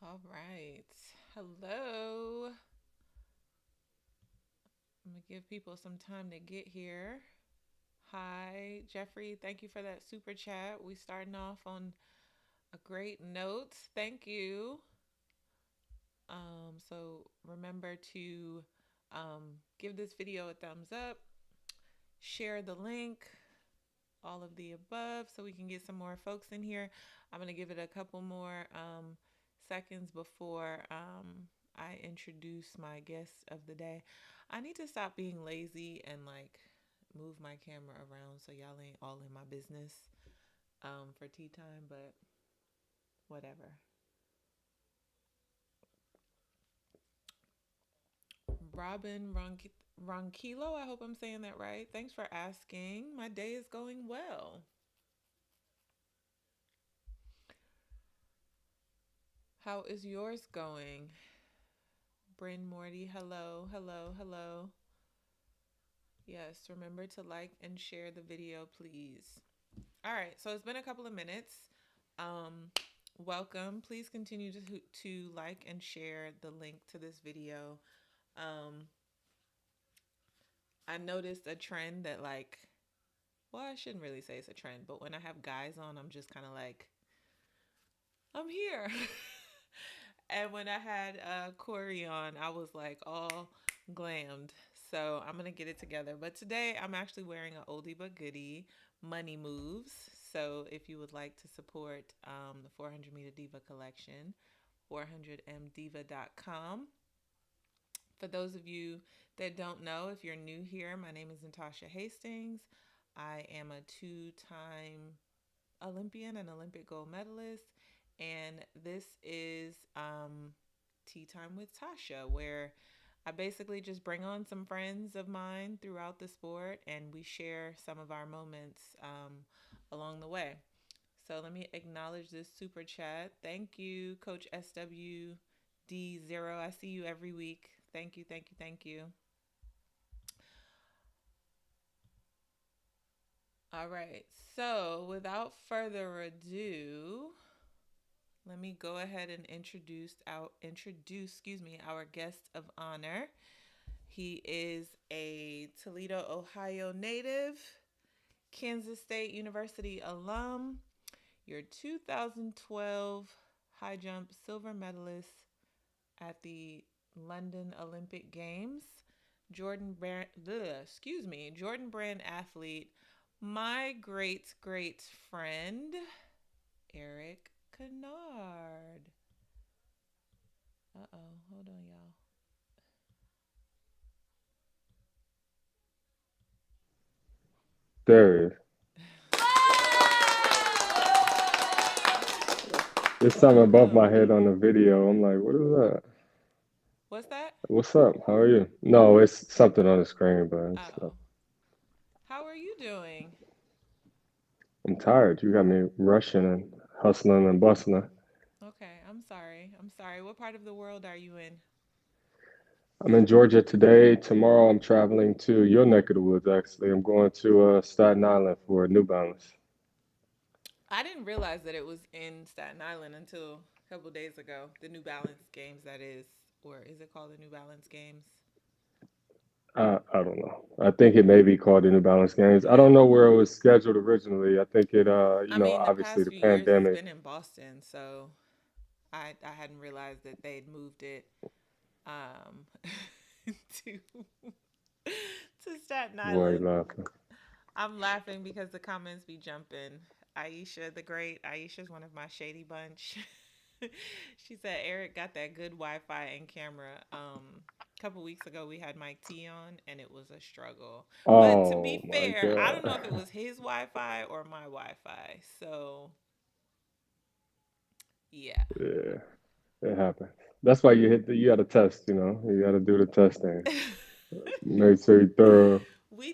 All right. Hello. I'm going to give people some time to get here. Hi, Jeffrey. Thank you for that super chat. We starting off on a great note. Thank you. So remember to give this video a thumbs up, share the link, all of the above, so we can get some more folks in here. I'm going to give it a couple more seconds before I introduce my guest of the day. I need to stop being lazy and like move my camera around so y'all ain't all in my business for tea time, but whatever. Robin Ronquillo, I hope I'm saying that right. Thanks for asking. My day is going well. How is yours going? Bryn Morty, hello, hello, hello. Yes, remember to like and share the video, please. All right, so it's been a couple of minutes. Um, Welcome. Please continue to like and share the link to this video. Um, I noticed a trend that well, I shouldn't really say it's a trend, but when I have guys on, I'm just kind of like, I'm here. And when I had Corey on, I was like all glammed. So I'm gonna get it together. But today I'm actually wearing an oldie but goodie, Money Moves. So if you would like to support the 400 Meter Diva collection, 400mdiva.com. For those of you that don't know, if you're new here, my name is Natasha Hastings. I am a two-time Olympian and Olympic gold medalist. And this is Tea Time with Tasha, where I basically just bring on some friends of mine throughout the sport and we share some of our moments along the way. So let me acknowledge this super chat. Thank you, Coach SWD0. I see you every week. Thank you, thank you, thank you. All right. So without further ado, let me go ahead and introduce our guest of honor. He is a Toledo, Ohio native, Kansas State University alum, your 2012 high jump silver medalist at the London Olympic Games, Jordan Brand athlete, my great great friend Erik Kynard. Hold on, y'all. There is. There's something above my Welcome. head on the video. I'm like, what is that? What's that? What's up? How are you? No, it's something on the screen, but Oh, how are you doing? I'm tired. You got me rushing and hustling and bustling. Okay, I'm sorry. I'm sorry. What part of the world are you in? I'm in Georgia today. Tomorrow, I'm traveling to your neck of the woods, actually. I'm going to Staten Island for New Balance. I didn't realize that it was in Staten Island until a couple days ago. The New Balance games, that is. Or is it called the New Balance games? I don't know. I think it may be called the New Balance Games. I don't Yeah. know where it was scheduled originally. I think it, I mean, the obviously past the few years it's pandemic. been in Boston, so I hadn't realized that they'd moved it um to to Staten Boy, Island. laughing. I'm laughing because the comments be jumping. Aisha, the great Aisha's one of my shady bunch. She said Erik got that good Wi-Fi and camera. A couple weeks ago we had Mike T on and it was a struggle. But to Oh be my fair, I don't know if it God. was his Wi-Fi or my Wi-Fi. So yeah. Yeah. It happens. That's why you got to test, you got to do the testing. Make sure you thorough. We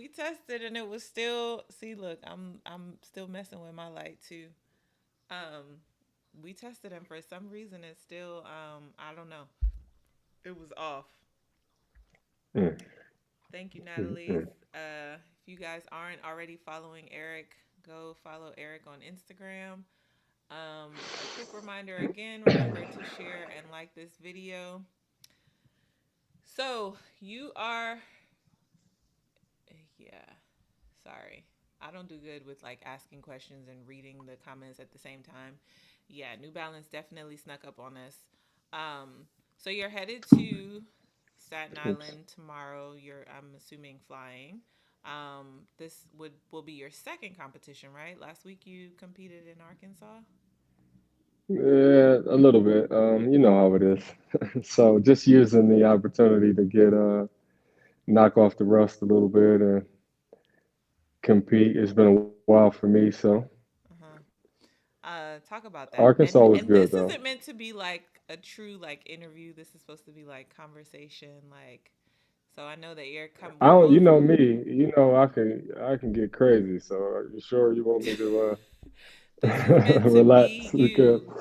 tested and it was still, see, look, I'm still messing with my light too. Um we tested and for some reason it's still I don't know. It was off. Mm, Thank you, mm, Natalie. mm. If you guys aren't already following Erik, go follow Erik on Instagram. A quick reminder again, remember to share and like this video. So you are, yeah, sorry. I don't do good with like asking questions and reading the comments at the same time. Yeah, New Balance definitely snuck up on us. So you're headed to Staten Oops. Island tomorrow. I'm assuming flying. This will be your second competition, right? Last week you competed in Arkansas. Yeah, a little bit. You know how it is. So just using the opportunity to get knock off the rust a little bit and compete. It's been a while for me, so Uh-huh. Talk about that. Arkansas And was and good this though. isn't meant to be like a true like interview. This is supposed to be like conversation, like. So I know that Eric come. I We don't, you both. know me, you know I can get crazy. So are you sure you want me to This is meant to be relax? Because you.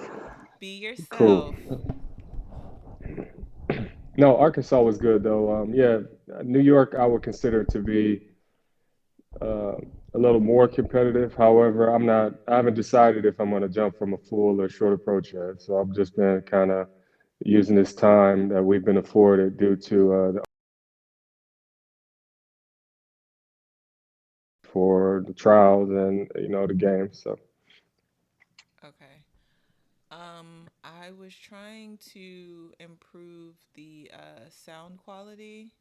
Be cool. yourself. No, Arkansas was good though. Yeah, New York I would consider to be uh, a little more competitive. However, I haven't decided if I'm going to jump from a full or short approach yet. So I've just been kind of using this time that we've been afforded due to the for the trials and the game. So Okay. I was trying to improve the sound quality.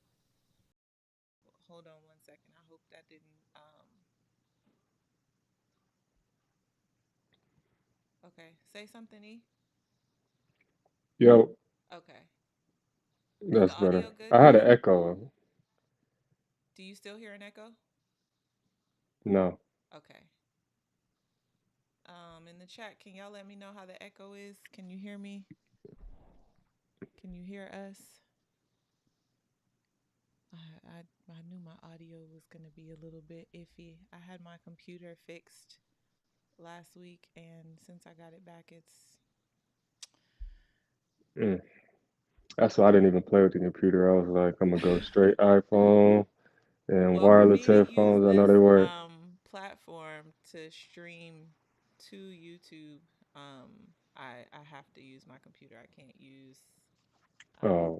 Hold on one second. I hope that didn't. Okay. Say something, E. yo, Okay. Is the that's better. audio good I had an now? echo. Do you still hear an echo? No, Okay. In the chat, can y'all let me know how the echo is? Can you hear me? Can you hear us? I knew my audio was gonna be a little bit iffy. I had my computer fixed last week, and since I got it back, it's mm. That's why I didn't even play with the computer. I was like, I'm gonna go straight iPhone and well for wireless me to use headphones. I know this they work. platform to stream to YouTube. I have to use my computer. I can't use. Um, Oh,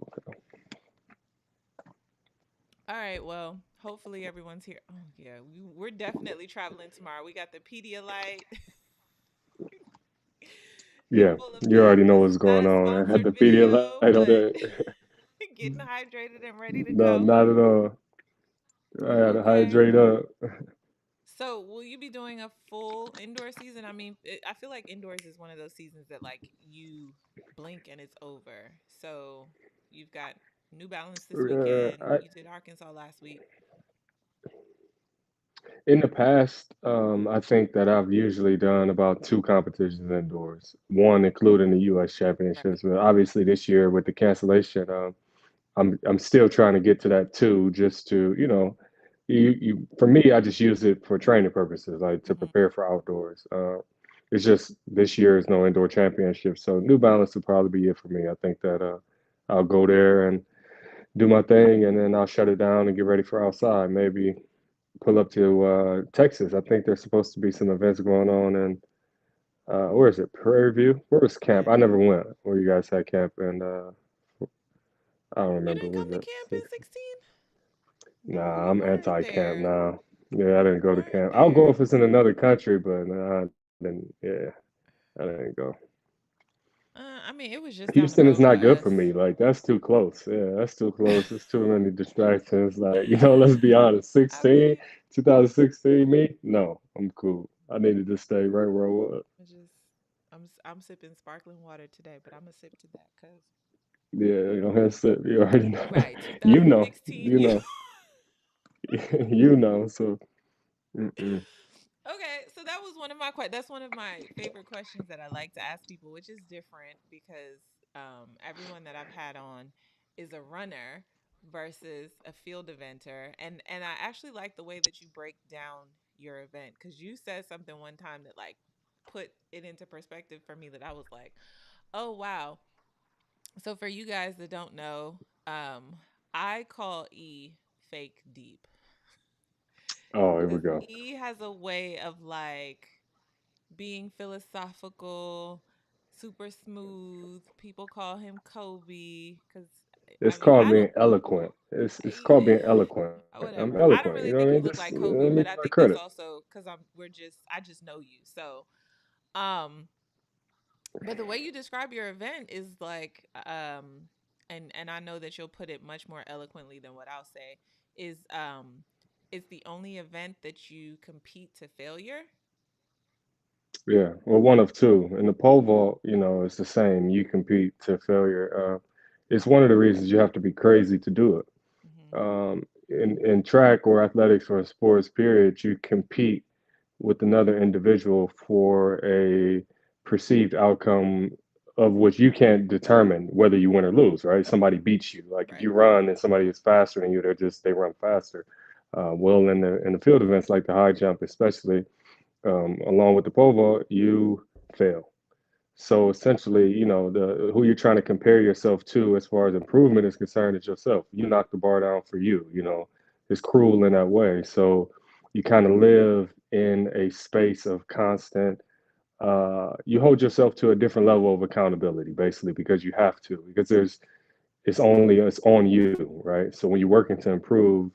all right. Well, hopefully everyone's here. Oh yeah, we're definitely traveling tomorrow. We got the Pedialyte in yeah, full you already effect. know This what's is not going a on. I had sponsored the Pedialyte video, on but there. getting hydrated and ready to No, go. not at all. I had to Okay. hydrate up. So, will you be doing a full indoor season? I mean, I feel like indoors is one of those seasons that like you blink and it's over. So, you've got New Balance this weekend. I, You did Arkansas last week. in the past, I think that I've usually done about two competitions indoors, one including the U.S. Right. Championships. But obviously, this year with the cancellation, I'm still trying to get to that too, just to for me, I just use it for training purposes, like to Mm-hmm. prepare for outdoors. It's just this year is no indoor championship, so New Balance would probably be it for me. I think that I'll go there and do my thing, and then I'll shut it down and get ready for outside. Maybe pull up to Texas. I think there's supposed to be some events going on, and where is it? Prairie View. Where was camp? Yeah. I never went. Where you guys had camp, and I don't You remember. didn't Was come to it camp in six? 16? No, Nah, you I'm weren't anti-camp there. now. Yeah, I didn't You go to weren't camp. I'll go if there. it's in another country, but nah, I didn't. Yeah, I didn't go. I mean, it was just down the Houston is road for not good for us. me. Like that's too close. Yeah, that's too close. There's too many distractions. Like let's be honest. I mean, 2016, me? No, I'm cool. I needed to stay right where I was. I just I'm sipping sparkling water today, but I'm gonna sip to that because Yeah, you know, that's it. You already know. right You know. 2016. You You know. You know. So, mm-mm. okay? So that was one of my that's one of my favorite questions that I like to ask people, which is different because everyone that I've had on is a runner versus a field eventer, and I actually like the way that you break down your event because you said something one time that like put it into perspective for me that I was like, oh wow. So for you guys that don't know, um, I call E fake deep Oh, here we because go. E has a way of like being philosophical, super smooth. People call him Kobe because I It's mean called I don't being eloquent. It's called being eh, eloquent. I'm whatever. eloquent. I You don't know what I really mean? think you Just look like let me Kobe, give but my I think credit. that's also because I just know you. So um but the way you describe your event is like and I know that you'll put it much more eloquently than what I'll say is it's the only event that you compete to failure. Yeah, well, one of two. In the pole vault, it's the same. You compete to failure. It's one of the reasons you have to be crazy to do it. Mhm. In track or athletics or sports, period, you compete with another individual for a perceived outcome of which you can't determine whether you win or lose, right? Somebody beats you. Like if Right. you run and somebody is faster than you, they run faster. Well, in the field events like the high jump, especially along with the pole vault, you fail. So essentially, the who you're trying to compare yourself to as far as improvement is concerned is yourself. You knock the bar down for you. It's cruel in that way. So you kind of live in a space of constant. You hold yourself to a different level of accountability, basically, because you have to. Because it's on you, right? So when you're working to improve,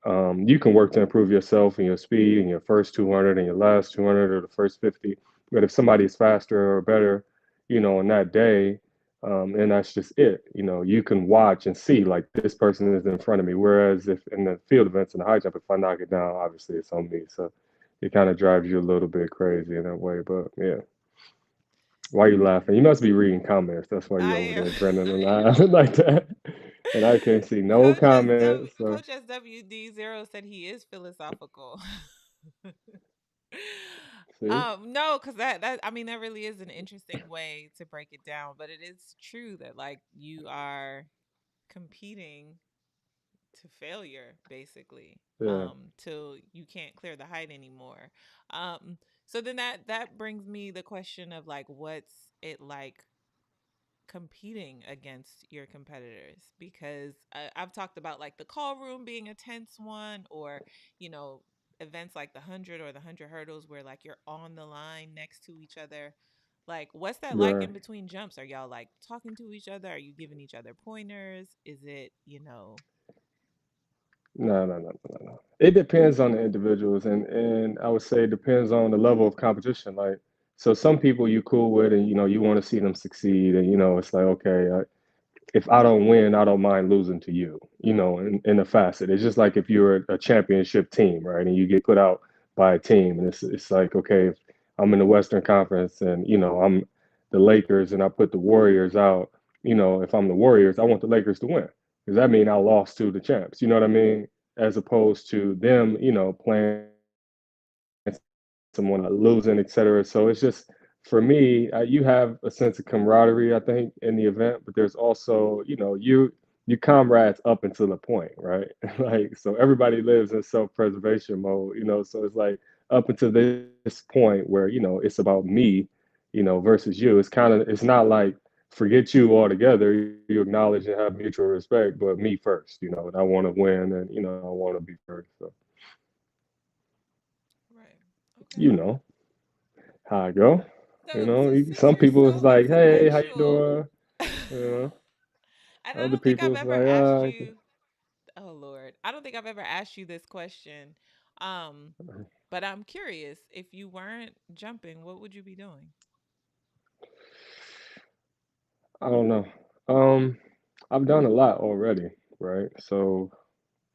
you can work to improve yourself and your speed and your first 200 and your last 200 or the first 50. But if somebody is faster or better, on that day, and that's just it. You can watch and see like this person is in front of me. Whereas if in the field events and the high jump, if I knock it down, obviously it's on me. So it kind of drives you a little bit crazy in that way. But yeah, why are you laughing? You must be reading comments. That's why I you're over am. there grinning and laughing like that. And I can't see no comments. So Coach SWD0 said he is philosophical. see, No, because that I mean that really is an interesting way to break it down, but it is true that like you are competing to failure basically yeah. till you can't clear the height anymore. So then that brings me the question of like what's it like competing against your competitors because I've talked about like the call room being a tense one or you know events like the 100 or the 100 hurdles where like you're on the line next to each other. Like what's that like Right. in between jumps? Are y'all like talking to each other? Are you giving each other pointers? Is it, you know? No, no, no, no, no. It depends on the individuals, and I would say it depends on the level of competition. Like, so some people you cool with, and you want to see them succeed, and it's like, okay, if I don't win, I don't mind losing to you, in a facet. It's just like if you're a championship team, right? And you get put out by a team, and it's like, okay, if I'm in the Western Conference and, I'm the Lakers and I put the Warriors out, if I'm the Warriors, I want the Lakers to win. Does that mean I lost to the champs? You know what I mean? As opposed to them, playing someone losing, etc. So it's just for me, you have a sense of camaraderie, I think, in the event, but there's also, you comrades up until a point, right? Like, so everybody lives in self-preservation mode, so it's like up until this point where, it's about me, versus you. It's not like forget you altogether. You acknowledge and have mutual respect, but me first, and I want to win and, I want to be first. So, Right. Okay. you know how I go. So since Some you're people so is like, hey, how you intellectual, doing? You know, and I other don't think people I've is ever like, asked you, oh Lord, I don't think I've ever asked you this question. Um, but I'm curious, if you weren't jumping, what would you be doing? I don't know. Um, I've done a lot already, right? So,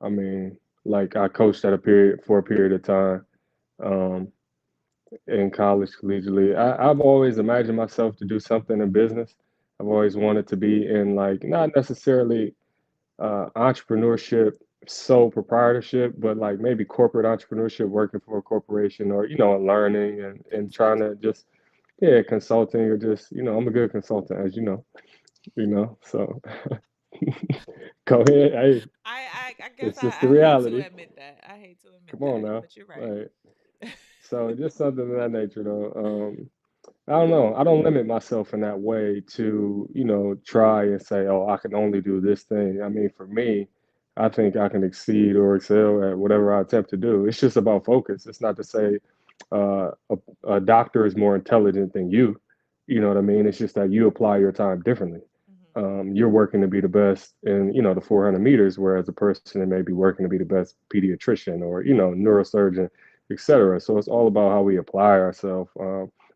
I mean, like I coached at a period for a period of time. Um, in college collegiately. I've always imagined myself to do something in business. I've always wanted to be in like not necessarily entrepreneurship, sole proprietorship, but like maybe corporate entrepreneurship, working for a corporation or learning and trying to Consulting. just yeah, consulting or just I'm a good consultant as so go ahead. Hey, I guess it's just the I hate to reality. admit that. I hate to admit Come on that, now. but you're right. Right. So just something of that nature though. I don't know. I don't limit myself in that way to, try and say, oh, I can only do this thing. I mean, for me, I think I can exceed or excel at whatever I attempt to do. It's just about focus. It's not to say a doctor is more intelligent than you. You know what I mean? It's just that you apply your time differently. Mm-hmm. You're working to be the best in, the 400 meters, whereas a person that may be working to be the best pediatrician or, neurosurgeon, etc. So it's all about how we apply ourselves,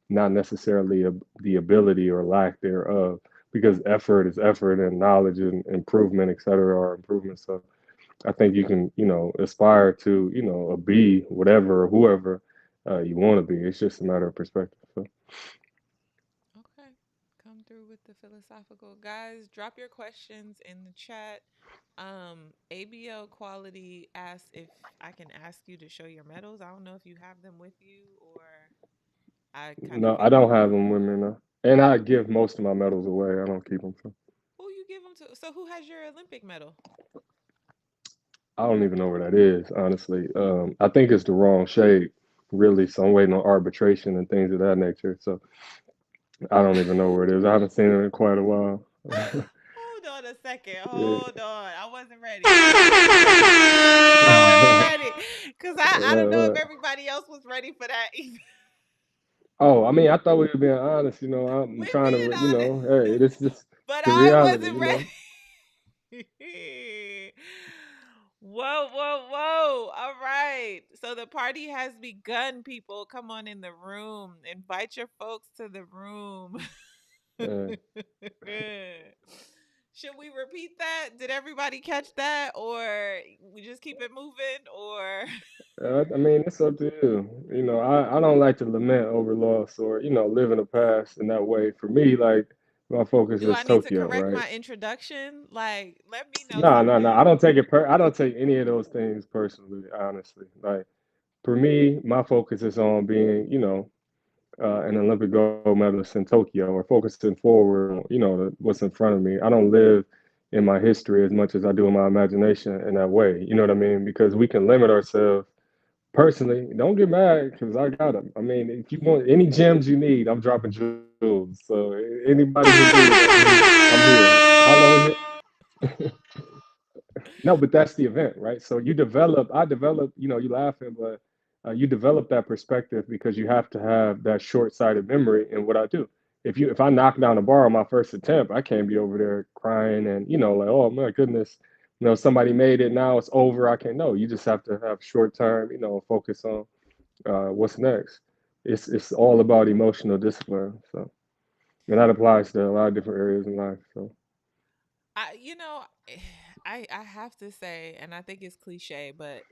not necessarily the ability or lack thereof, because effort is effort and knowledge and improvement, etc. are improvement. So I think you can, aspire to, be whatever or whoever you want to be. It's just a matter of perspective. So Okay. Come through with the philosophical. Guys, drop your questions in the chat. ABL Quality asks if I can ask you to show your medals. I don't know if you have them with you or I kind of no, I figured don't have them with me now, and I give most of my medals away. I don't keep them. So who you give them to. So who has your Olympic medal? I don't even know where that is, honestly. I think it's the wrong shape, really. So I'm waiting on arbitration and things of that nature. So I don't even know where it is. I haven't seen it in quite a while. Hold on a second. Yeah. Hold on. I wasn't ready. I wasn't ready. I wasn't ready. Because I don't know if What? everybody else was ready for that either. Oh, I mean, I thought we were being honest. I'm We're trying to, being honest. hey, this is But the I reality. wasn't ready. Whoa, whoa, whoa. All right. So the party has begun, people. Come on in the room. Invite your folks to the room. Uh, Should we repeat that? Did everybody catch that? Or we just keep it moving? Or I mean, it's up to you. I don't like to lament over loss or, live in the past in that way. For me, like, my focus do is I need to Tokyo, correct right? my introduction? Like, let me know No, no, no. something. I don't take it I don't take any of those things personally, honestly. Like, for me, my focus is on being, an Olympic gold medalist in Tokyo or focusing forward on, what's in front of me. I don't live in my history as much as I do in my imagination in that way. You know what I mean? Because we can limit ourselves. Personally, don't get mad because I got them. I mean, if you want any gems you need, I'm dropping jewels. So anybody who needs it, I'm here. How long was it? No, but that's the event, right? So I develop, you laughing, but you develop that perspective because you have to have that short-sighted memory in what I do. If I knock down a bar on my first attempt, I can't be over there crying and, like, oh my goodness, somebody made it, now it's over. I can't. No, you just have to have short-term, focus on what's next. It's all about emotional discipline. So, and that applies to a lot of different areas in life. So, I you know, I have to say, and I think it's cliche, but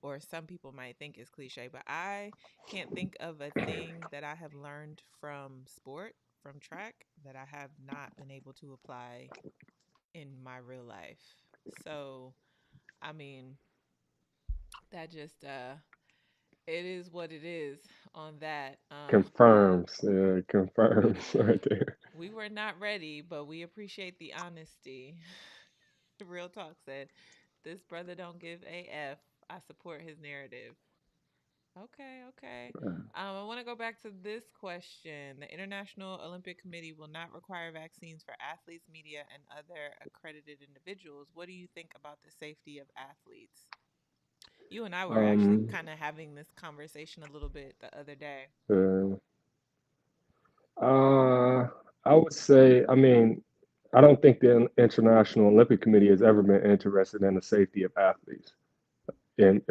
or some people might think it's cliche, but I can't think of a thing that I have learned from sport, from track, that I have not been able to apply in my real life. So, I mean, that just it is what it is on that. confirms, confirms right there. We were not ready, but we appreciate the honesty. Real talk said, "This brother don't give a f. I support his narrative." Okay, okay. I want to go back to this question. The International Olympic Committee will not require vaccines for athletes, media, and other accredited individuals. What do you think about the safety of athletes? You and I were actually Um, kind of having this conversation a little bit the other day. uh, I would say, I mean, I don't think the International Olympic Committee has ever been interested in the safety of athletes. And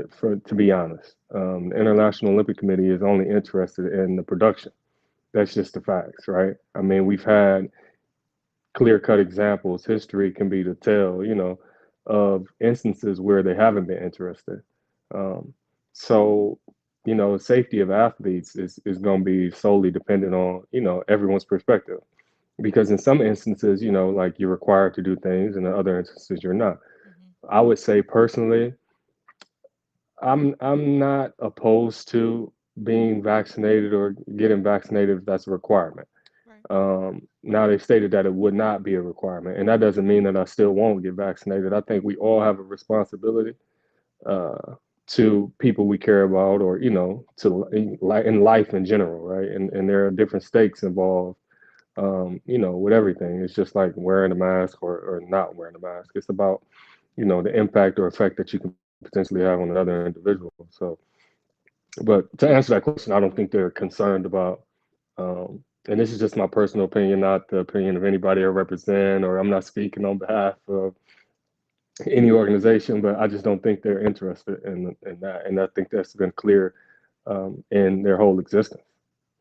to be honest, the International Olympic Committee is only interested in the production. That's just the facts, right? I mean, we've had clear cut examples. History can be the tell, of instances where they haven't been interested. Um, so, safety of athletes is going to be solely dependent on, everyone's perspective. Because in some instances, like you're required to do things, and in other instances, you're not. Hmm. I would say personally, I'm not opposed to being vaccinated or getting vaccinated if that's a requirement. Right. Now they've stated that it would not be a requirement, and that doesn't mean that I still won't get vaccinated. I think we all have a responsibility uh, to people we care about, or to in life in general, right? And there are different stakes involved. With everything, it's just like wearing a mask or not wearing a mask. It's about the impact or effect that you can potentially have on another individual. So But to answer that question, I don't think they're concerned about. And this is just my personal opinion, not the opinion of anybody I represent, or I'm not speaking on behalf of any organization. But I just don't think they're interested in that, and I think that's been clear in their whole existence.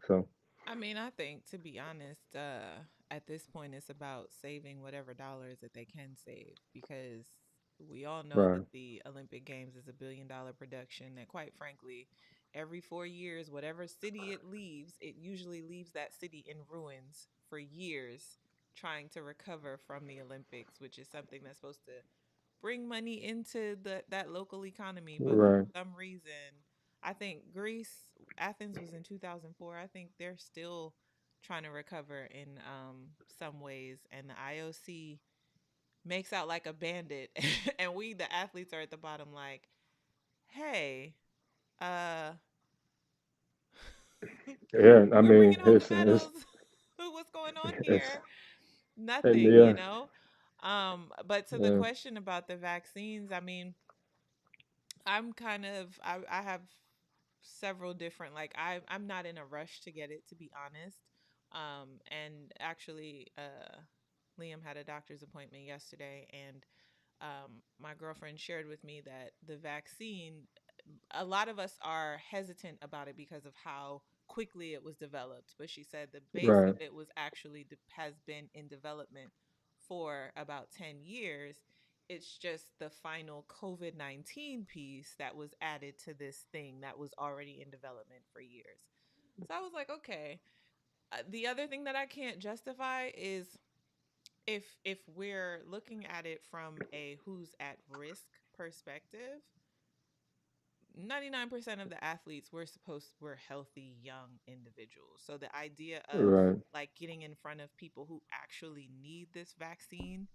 So, I mean, I think to be honest, at this point, it's about saving whatever dollars that they can save because we all know right, that the Olympic Games is $1 billion production. That, quite frankly, every 4 years, whatever city it leaves, it usually leaves that city in ruins for years, trying to recover from the Olympics, which is something that's supposed to bring money into that local economy. But for right, some reason, I think Greece, Athens was in 2004. I think they're still trying to recover in some ways, and the IOC makes out like a bandit, and we, the athletes, are at the bottom like, hey, uh, yeah. I we're mean, bringing home the medals. What's going on it's here? and Nothing, you yeah, know. But to the yeah, question about the vaccines, I mean, I have several different, like, I'm not in a rush to get it, to be honest. And actually, Liam had a doctor's appointment yesterday, and my girlfriend shared with me that the vaccine, a lot of us are hesitant about it because of how quickly it was developed. But she said the base right, of it was actually has been in development for about 10 years. It's just the final COVID-19 piece that was added to this thing that was already in development for years. So I was like, okay. The other thing that I can't justify is if we're looking at it from a who's at risk perspective, 99% of the athletes were healthy young individuals. So the idea of right, like getting in front of people who actually need this vaccine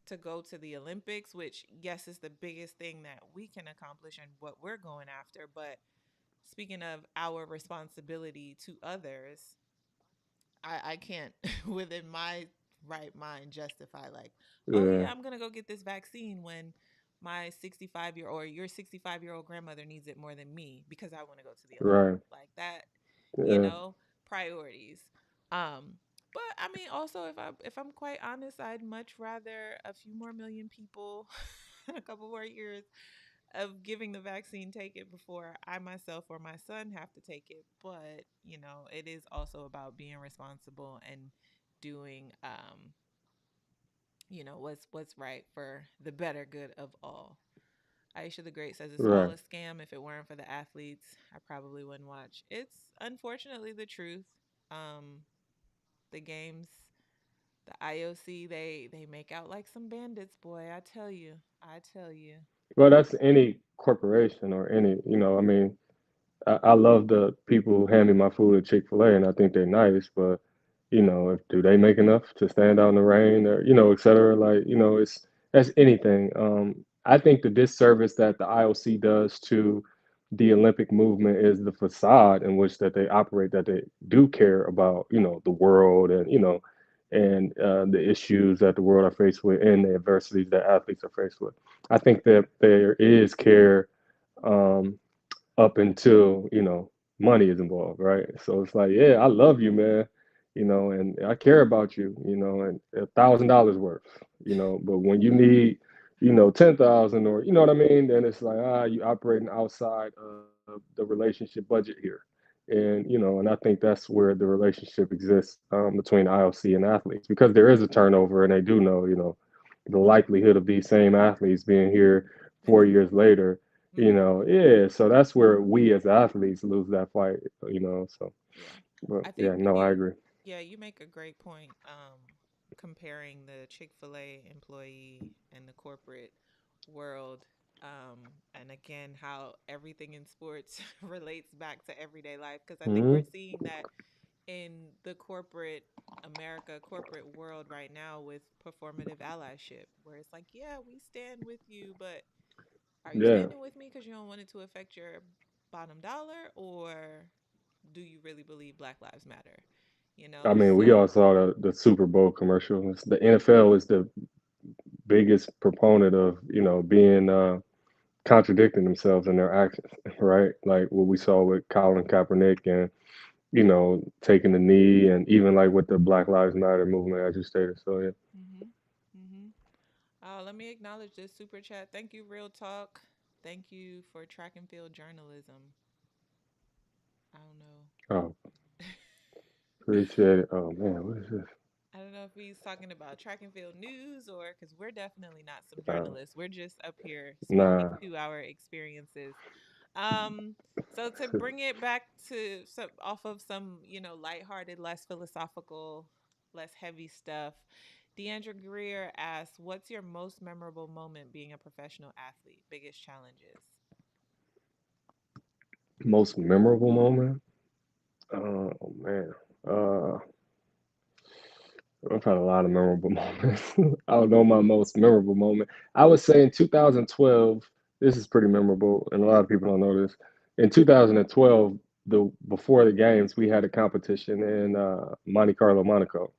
to go to the Olympics, which, yes, is the biggest thing that we can accomplish and what we're going after, but speaking of our responsibility to others, I can't within my right mind justify like, oh yeah, yeah, I'm gonna go get this vaccine when my 65-year or your 65-year-old grandmother needs it more than me because I want to go to the Olympics. right, Like that, you yeah, know, priorities. Um, but I mean, also, if I'm quite honest, I'd much rather a few more million people in a couple more years of giving the vaccine take it before I myself or my son have to take it. But, it is also about being responsible and doing what's right for the better good of all. Aisha the Great says it's all right. a scam. If it weren't for the athletes, I probably wouldn't watch. It's unfortunately the truth. Um, the games, the IOC, they make out like some bandits, boy. I tell you, I tell you. Well, that's any corporation or any, I mean, I love the people who hand me my food at Chick-fil-A, and I think they're nice, but if do they make enough to stand out in the rain, or et cetera? Like, it's that's anything. I think the disservice that the IOC does to the Olympic movement is the facade in which that they operate, that they do care about, the world, and the issues that the world are faced with, and the adversities that athletes are faced with. I think that there is care. Um, Up until money is involved, right? So it's like, yeah, I love you, man, and I care about you, and $1,000 worth, but when you need 10,000, or what I mean, then it's like, you operating outside of the relationship budget here. And I think that's where the relationship exists, between the IOC and athletes, because there is a turnover, and they do know, the likelihood of these same athletes being here In 4 years 20. later. Mm-hmm. Yeah, so that's where we as athletes lose that fight, so, Yeah. but I yeah, think no, I you agree. yeah, you make a great point comparing the Chick-fil-A employee and the corporate world, and again how everything in sports relates back to everyday life, because I think we're Hmm. seeing that in the corporate world right now with performative allyship, where it's like, yeah, we stand with you, but are you Yeah, standing with me because you don't want it to affect your bottom dollar, or do you really believe Black Lives Matter? I mean, we So all saw the Super Bowl commercial. The NFL is the biggest proponent of being contradicting themselves in their actions, right? Like what we saw with Colin Kaepernick and taking the knee, and even like with the Black Lives Matter movement, as you stated. So yeah, Mhm. Mhm. Let me acknowledge this super chat. Thank you, Real Talk. Thank you for track and field journalism. I don't know. oh, appreciate it. Oh man, what is this? I don't know if he's talking about track and field news or because we're definitely not some Uh, journalists. We're just up here speaking nah, to our experiences. Um, so to bring it back to some off of some, lighthearted, less philosophical, less heavy stuff. Deandra Greer asks, "What's your most memorable moment being a professional athlete? Biggest challenges?" most memorable moment. Oh man, uh, I've had a lot of memorable moments. I don't know my most memorable moment. I would say in 2012, this is pretty memorable, and a lot of people don't know this. In 2012, the before the games, we had a competition in Monte Carlo, Monaco,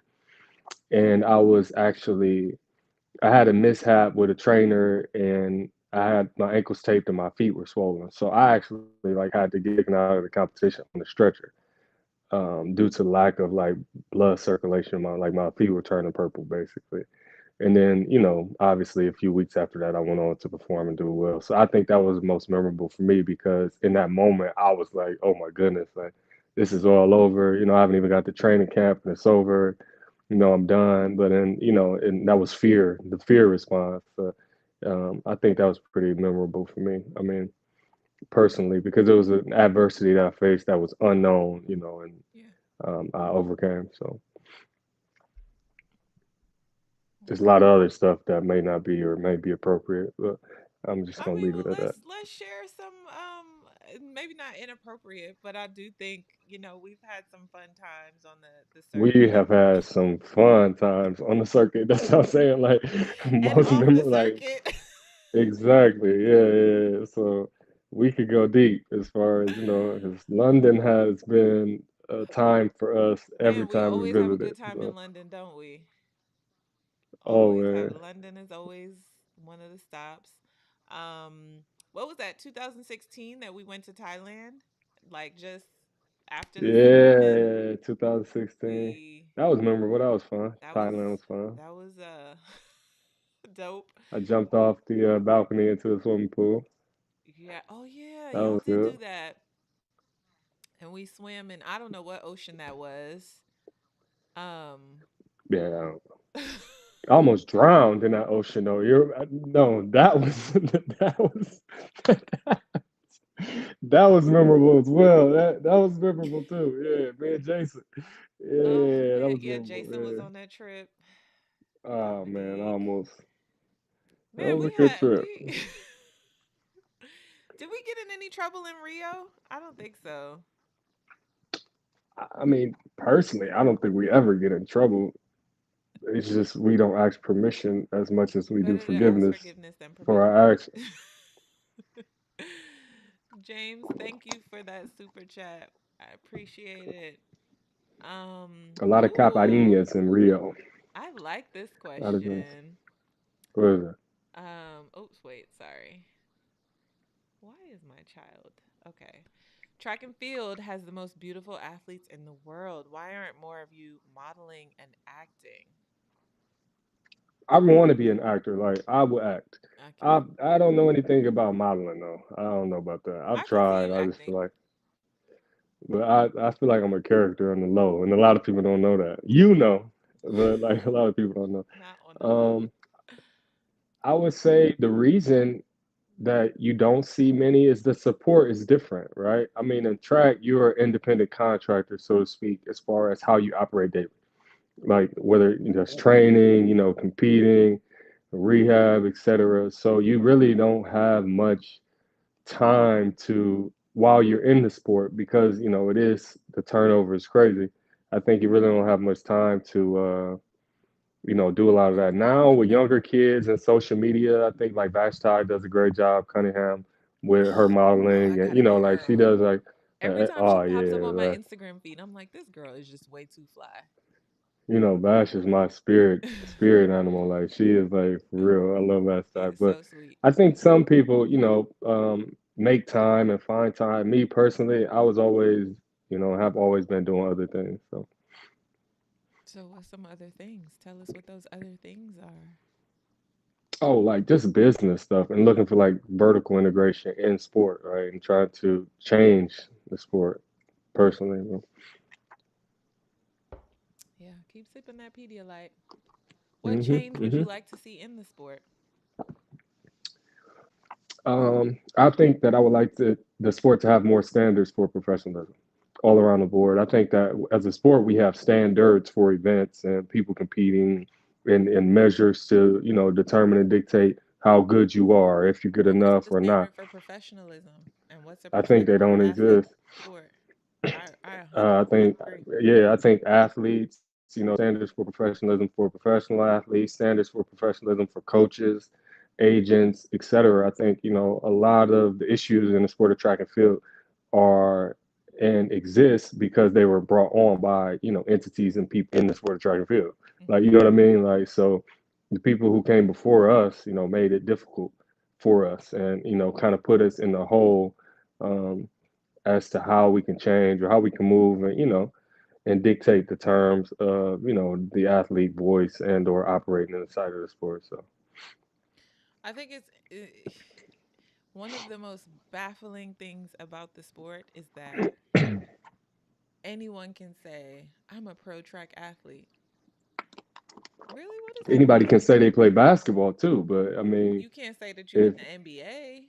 and I had a mishap with a trainer, and I had my ankles taped and my feet were swollen. So I actually like had to get taken out of the competition on the stretcher due to lack of like blood circulation. My feet were turning purple basically. And then, obviously a few weeks after that, I went on to perform and do well. So I think that was most memorable for me because in that moment, I was like, oh my goodness, like this is all over. I haven't even got to training camp and it's over. I'm done. But then, and that was fear, the fear response. I think that was pretty memorable for me. I mean, personally, because it was an adversity that I faced that was unknown, and Yeah. I overcame. So there's a Okay. lot of other stuff that may not be or may be appropriate, but I'm just I gonna mean, leave it well, at that. let's share some maybe not inappropriate, but I do think, we've had some fun times on the We circuit have had some fun times on the circuit. That's what I'm saying. Like and most off the memorable, like circuit. exactly, yeah, yeah, yeah. So we could go deep as far as because London has been a time for us every Man, we time we always have a visited. good time in So London, don't we? oh Always have man, London is always one of the stops. What was that 2016 that we went to Thailand? Like just after the season, yeah, 2016. we That was memorable. That was fun. that was Thailand was fun. that was dope. I jumped off the balcony into the swimming pool. Yeah. Oh yeah, That y'all was did good. do that. And we swam in I don't know what ocean that was. Um Yeah, I almost drowned in that ocean though. No, that was that was that was memorable as well. That was memorable too. Yeah, me and Jason. oh Yeah, that man, was yeah, memorable. Jason was Yeah. on that trip. Oh man, Dominique. almost. That Man, was we a good had trip. we did we get in any trouble in Rio? I don't think so. I mean, personally, I don't think we ever get in trouble. It's just we don't ask permission as much as we do Better to ask forgiveness forgiveness than for permission. our actions. James, thank you for that super chat. I appreciate it. A lot of Ooh, caipirinhas in Rio. I like this A lot of drinks. question. What is it? Oops, wait, sorry. Why is my child? Okay. Track and field has the most beautiful athletes in the world. Why aren't more of you modeling and acting? I want to be an actor. Like I would act. Okay. I don't know anything about modeling though. I don't know about that. I've I could see tried. you I just feel acting. like, but I feel like I'm a character on the low, and a lot of people don't know that. But like a lot of people don't know. Not on the low. Um, I would say the reason that you don't see many is the support is different, right? I mean, in track, you're an independent contractor, so to speak, as far as how you operate daily, like whether it's training, competing, rehab, etc. So you really don't have much time to while you're in the sport because it is the turnover is crazy. I think you really don't have much time to do a lot of that now with younger kids and social media. I think like Vashti does a great job, Cunningham, with her Oh, I modeling, and gotta get like her she on. does like, Every time she oh pops up yeah, on my right. Instagram feed, I'm like, this girl is just way too fly. Bash is my spirit animal. Like she is like for real. I love that She side. is But so sweet. I think some people, make time and find time. Me personally, I was always, have always been doing other things. So, So, what's some other things? Tell us what those other things are. oh, like just business stuff and looking for like vertical integration in sport, right? And trying to change the sport personally. Yeah, keep sipping that Pedialyte. What Hmm. change would Hmm. you like to see in the sport? I think that I would like the sport to have more standards for professionalism all around the board. I think that as a sport, we have standards for events and people competing and measures to, determine and dictate how good you are, if you're good But what's enough the or not. standard for professionalism? And what's a I think they professional don't athlete exist. sport? I 100% I agree. think, yeah, I think athletes, standards for professionalism for professional athletes, standards for professionalism for coaches, agents, etc. I think, a lot of the issues in the sport of track and field are and exist because they were brought on by, entities and people in the sport of track and field. Like, you Hmm. know what I mean? Like, so the people who came before us, made it difficult for us and, kind of put us in the hole. As to how we can change or how we can move and and dictate the terms of the athlete voice and or operating inside of the sport. So I think it's one of the most baffling things about the sport is that anyone can say, I'm a pro track athlete. Really? What does that anybody can mean? say they play basketball too, but I mean, You can't say that you're in if the NBA.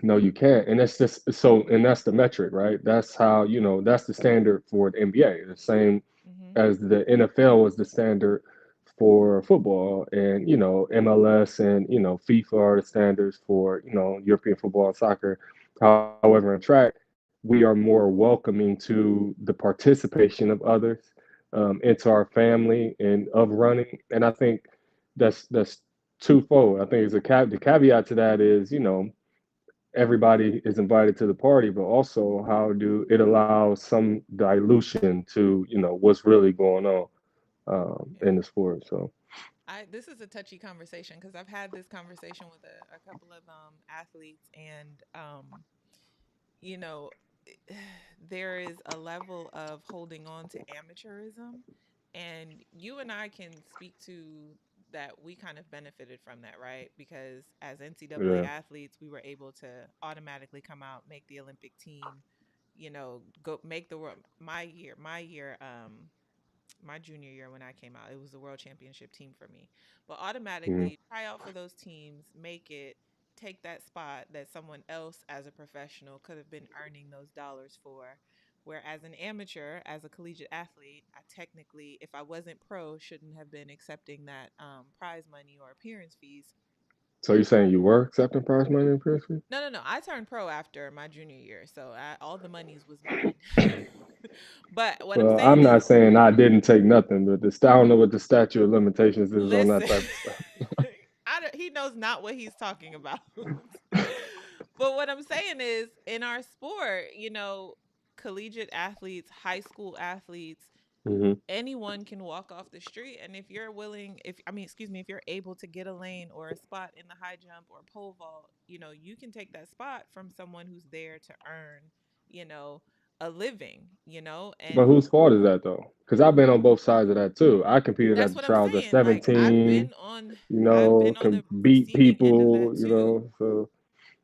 no, you can't, and that's just so, and that's the metric, right? That's how that's the standard for the NBA. The same Hmm. as the NFL was the standard for football, and MLS and FIFA are the standards for European football and soccer. However, in track, we are more welcoming to the participation of others into our family and of running, and I think that's twofold. I think it's the caveat to that is everybody is invited to the party, but also how do it allows some dilution to what's really going on Yeah. in the sport. So I This is a touchy conversation because I've had this conversation with a couple of athletes and you know there is a level of holding on to amateurism, and you and I can speak to that. We kind of benefited from that, right? Because as NCAA yeah. athletes we were able to automatically come out, make the Olympic team, go make the world. My junior year when I came out, it was the world championship team for me. But Mm-hmm. automatically try out for those teams, make it, take that spot that someone else as a professional could have been earning those dollars for. Whereas an amateur, as a collegiate athlete, I technically, if I wasn't pro, shouldn't have been accepting that prize money or appearance fees. So you're saying you were accepting prize money in Princeton? No, no, no. I turned pro after my junior year, so all the monies was mine. But what I'm Well, saying I'm not is, saying I didn't take nothing, but I don't know what the statute of limitations is on that listen, type of stuff. he knows not what he's talking about. But what I'm saying is, in our sport, collegiate athletes, high school athletes, Hmm. anyone can walk off the street. And if you're willing, excuse me, if you're able to get a lane or a spot in the high jump or pole vault, you can take that spot from someone who's there to earn, you know, a living, But and whose fault is that though? Because I've been on both sides of that too. I competed at that's the what I'm trials at saying. Like, 17, I've been on can the beat receiving end of people, that too. so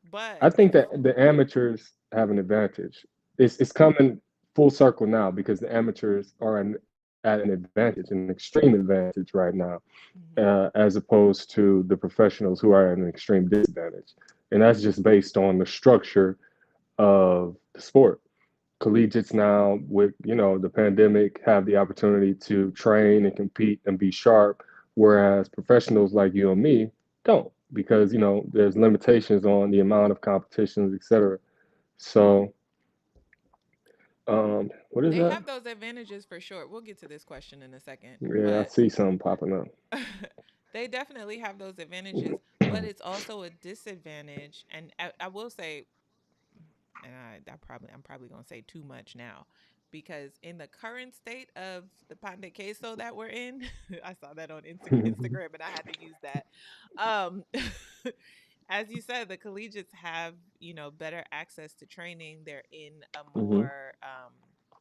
But I think if that the amateurs have an advantage. It's coming full circle now because the amateurs are at an advantage, an extreme advantage right now, Mhm. as opposed to the professionals who are at an extreme disadvantage. And that's just based on the structure of the sport. Collegiates now, with the pandemic, have the opportunity to train and compete and be sharp, whereas professionals like you and me don't because there's limitations on the amount of competitions, etc. So, what is They that? have those advantages for sure. We'll get to this question in a second, Yeah, I but see something popping up. they definitely have those advantages, but it's also a disadvantage. And I will say, and I'm probably going to say too much now, because in the current state of the pan de queso that we're in, I saw that on Instagram and I had to use that. Um, as you said, the collegiates have, better access to training. They're in a Hmm.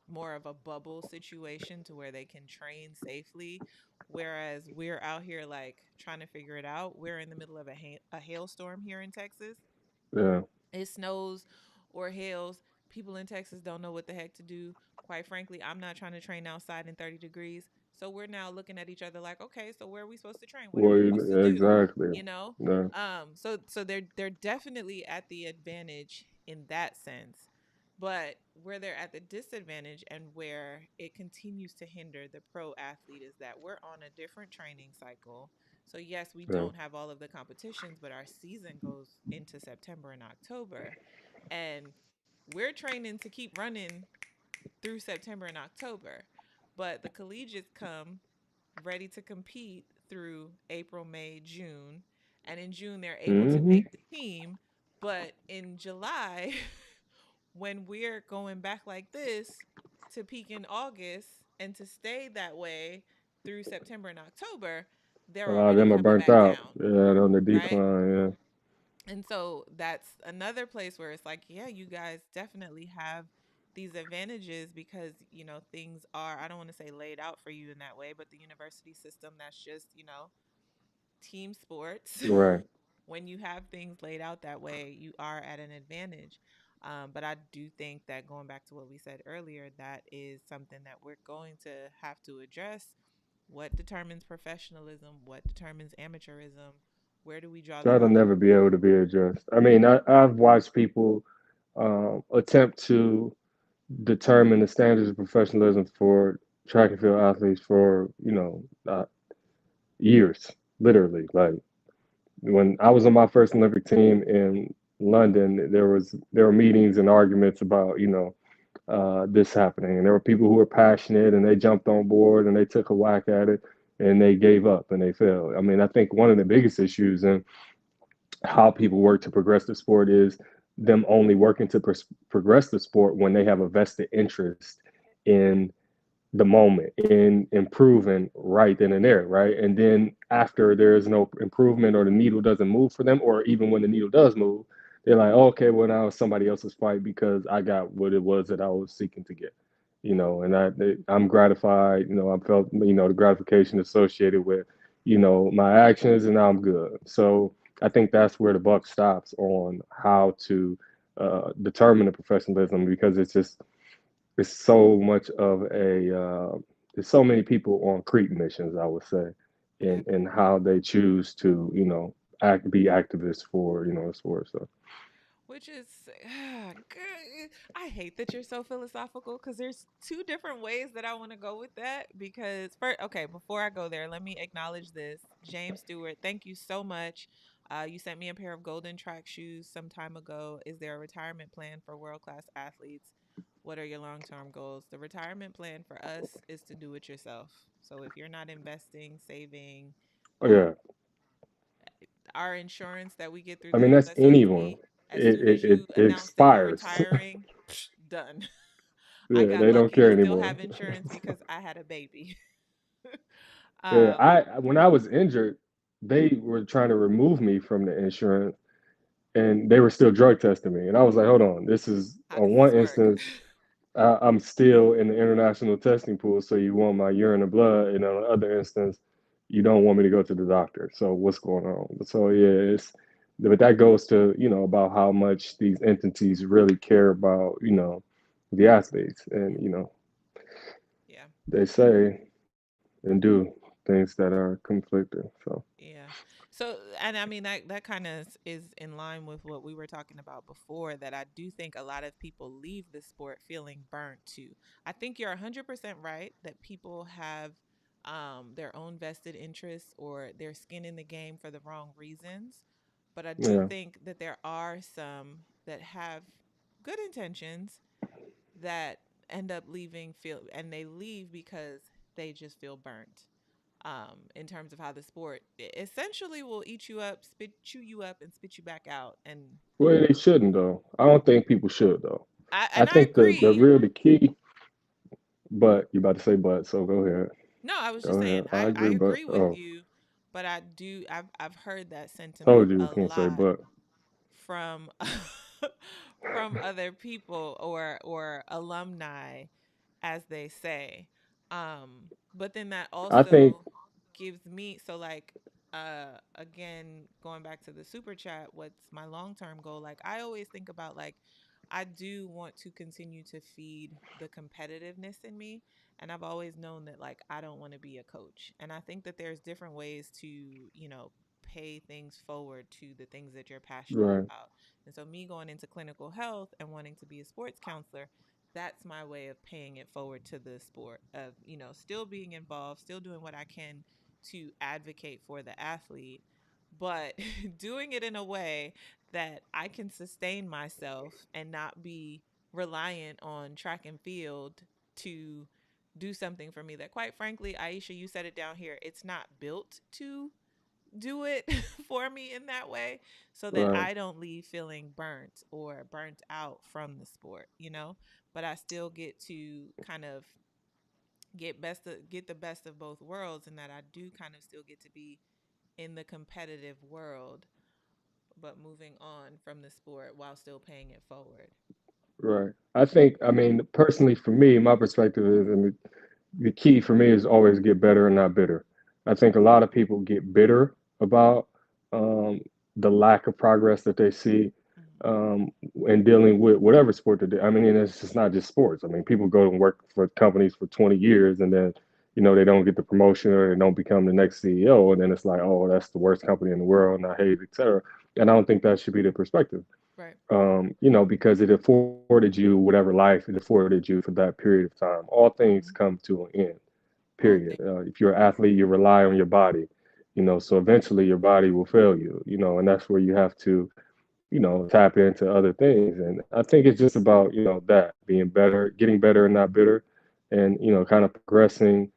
more of a bubble situation to where they can train safely. Whereas we're out here like trying to figure it out. We're in the middle of a hailstorm here in Texas. Yeah. It snows or hails. People in Texas don't know what the heck to do. Quite frankly, I'm not trying to train outside in 30 degrees. So we're now looking at each other like, okay, so where are we supposed to train? What are Well, we supposed to do? exactly. You know? Yeah. So they're definitely at the advantage in that sense. But where they're at the disadvantage and where it continues to hinder the pro athlete is that we're on a different training cycle. So yes, we Yeah. don't have all of the competitions, but our season goes into September and October. And we're training to keep running through September and October. But the collegiates come ready to compete through April, May, June. And in June, they're able to Hmm. make the team. But in July, when we're going back like this to peak in August and to stay that way through September and October, A they're lot of already them are coming burnt back out. down, Yeah, on the right? decline. Yeah. And so that's another place where it's like, yeah, you guys definitely have these advantages because, things are, I don't want to say laid out for you in that way, but the university system that's just, team sports. Right. When you have things laid out that way, you are at an advantage. But I do think that going back to what we said earlier, that is something that we're going to have to address. What determines professionalism? What determines amateurism? Where do we draw the That'll line? never be able to be addressed. I mean, I've watched people attempt to determine the standards of professionalism for track and field athletes for years, literally. Like when I was on my first Olympic team in London, there were meetings and arguments about this happening, and there were people who were passionate and they jumped on board and they took a whack at it and they gave up and they failed. I mean, I think one of the biggest issues in how people work to progress the sport is them only working to progress the sport when they have a vested interest in the moment, in improving right then and there, right? And then after there is no improvement or the needle doesn't move for them, or even when the needle does move, they're like, oh, okay, well now it's somebody else's fight because I got what it was that I was seeking to get, and I'm gratified, I felt, the gratification associated with, my actions, and now I'm good. So I think that's where the buck stops on how to determine the professionalism, because it's so much of there's so many people on creep missions, I would say, Yeah. in how they choose to, be activists for, the sport. So Which is, I hate that you're so philosophical because there's two different ways that I want to go with that. Because, first, okay, before I go there, let me acknowledge this. James Stewart, thank you so much. You sent me a pair of golden track shoes some time ago. Is there a retirement plan for world class athletes? What are your long term goals? The retirement plan for us is to do it yourself. So if you're not investing, saving, oh, um, yeah, our insurance that we get through I the mean that's anyone. USRTP, as soon as It you announce that you're expires. retiring, done. I Yeah, got they don't lucky to care still anymore. have insurance because I had a baby. Yeah, um, I when I was injured, they were trying to remove me from the insurance, and they were still drug testing me, and I was like, hold on, this is how on does this one work? instance I'm still in the international testing pool, so you want my urine and blood, and on the other instance, you don't want me to go to the doctor. So what's going on? So yeah, but that goes to about how much these entities really care about the athletes, and Yeah. they say and do things that are conflicting. So Yeah. So, and I mean that kind of is in line with what we were talking about before. That I do think a lot of people leave the sport feeling burnt too. I think you're 100% right that people have their own vested interests or their skin in the game for the wrong reasons. But I do yeah, think that there are some that have good intentions that end up leaving feel and they leave because they just feel burnt in terms of how the sport essentially will eat you up, chew you up, and spit you back out. And well, they shouldn't though. I don't think people should though. I I think the agree. real the key. But you about to say but, so go ahead. No, I was just Go saying ahead. I I agree, but agree with oh, you, but I've heard that sentiment told you a was gonna say lot but. from from other people or alumni, as they say. But then that I think also gives me, so like, again, going back to the super chat, what's my long-term goal? Like, I always think about, like, I do want to continue to feed the competitiveness in me, and I've always known that, like, I don't want to be a coach. And I think that there's different ways to, pay things forward to the things that you're passionate right, about. And so, me going into clinical health and wanting to be a sports counselor, that's my way of paying it forward to the sport of, still being involved, still doing what I can to advocate for the athlete, but doing it in a way that I can sustain myself and not be reliant on track and field to do something for me that, quite frankly, Aisha, you said it down here, it's not built to do it for me in that way, so that right, I don't leave feeling burnt or burnt out from the sport. But I still get to kind of get the best of both worlds, and that I do kind of still get to be in the competitive world, but moving on from the sport while still paying it forward. right. I think, I mean, personally for me, my perspective is, and the key for me is always get better and not bitter. I think a lot of people get bitter about um, the lack of progress that they see Mm-hmm. um, in dealing with whatever sport they do. I mean, and it's just not just sports. I mean, people go and work for companies for 20 years and then, they don't get the promotion or they don't become the next CEO. And then it's like, oh, that's the worst company in the world and I hate it, et cetera. And I don't think that should be the perspective, Right. because it afforded you whatever life it afforded you for that period of time. All things Mm-hmm. come to an end, All period. things. If you're an athlete, you rely on your body, so eventually your body will fail you, and that's where you have to, tap into other things. And I think it's just about, that being better, getting better and not bitter, and, kind of progressing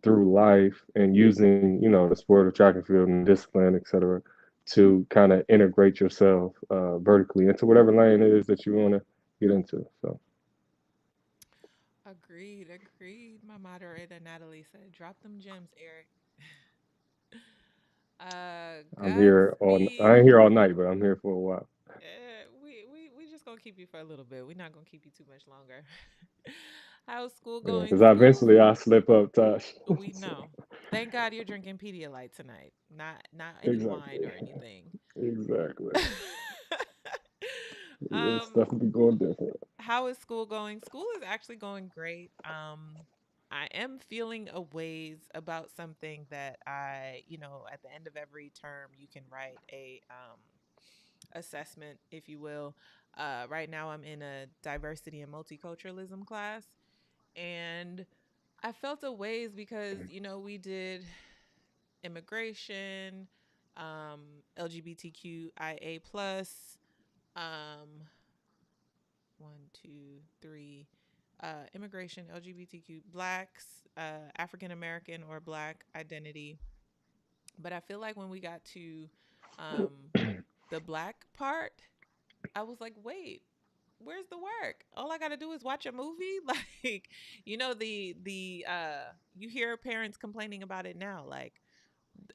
through life and using, the sport of track and field and discipline, et cetera, to kind of integrate yourself vertically into whatever lane it is that you want to get into. So Agreed, agreed. My moderator Natalie said, "Drop them gems, Eric." I Godspeed. ain't here all night, but I'm here for a while. We just gonna keep you for a little bit. We're not gonna keep you too much longer. How's school Yeah, going? because I School's eventually I slip up, Tosh. We So, know. Thank God you're drinking Pedialyte tonight. Not any wine exactly, or anything. exactly. Yeah, um, stuff will be going different. how is school going? School is actually going great. I am feeling a ways about something that at the end of every term, you can write a assessment, if you will. Right now, I'm in a diversity and multiculturalism class, and I felt a ways because we did immigration, LGBTQIA plus, um, one, two, three, immigration, LGBTQ, blacks, African American or black identity. But I feel like when we got to the black part, I was like, wait, where's the work? All I got to do is watch a movie. Like, you hear parents complaining about it now. Like,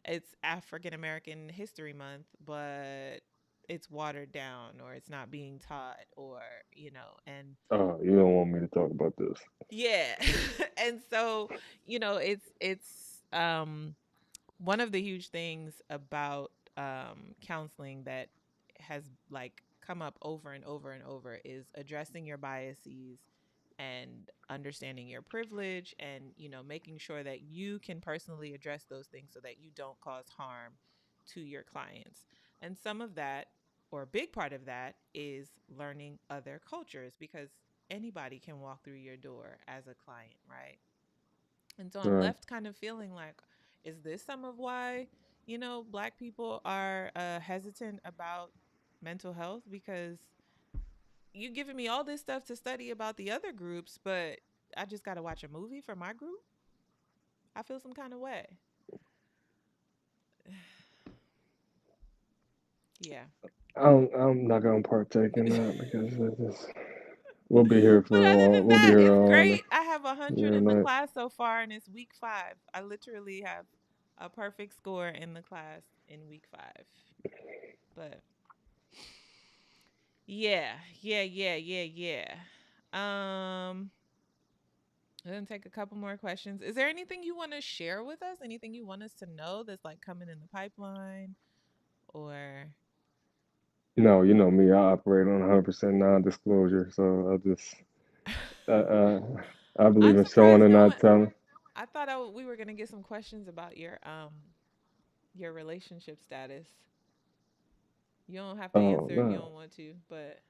it's African American History Month, but it's watered down or it's not being taught, and You don't want me to talk about this. yeah. And so, it's one of the huge things about counseling that has like come up over and over and over is addressing your biases and understanding your privilege, and making sure that you can personally address those things so that you don't cause harm to your clients. And some of that, or a big part of that, is learning other cultures, because anybody can walk through your door as a client, right? And so I'm Right. left kind of feeling like, is this some of why, black people are hesitant about mental health? Because you giving me all this stuff to study about the other groups, but I just got to watch a movie for my group? I feel some kind of way. Yeah. I'm not gonna partake in that because we'll be here But for other all. than We'll be that, here it's all. great. I have have 100 Yeah, in the man. class so far, and it's week 5. I literally have a perfect score in the class in week 5. But yeah, yeah. I'm gonna take a couple more questions. Is there anything you want to share with us? Anything you want us to know that's like coming in the pipeline, or No, you know me. I operate on 100% non-disclosure, so uh, uh, I believe I'm in showing surprised and no not one. telling. I thought we were gonna get some questions about your relationship status. You don't have to Oh answer if you no. don't want to, but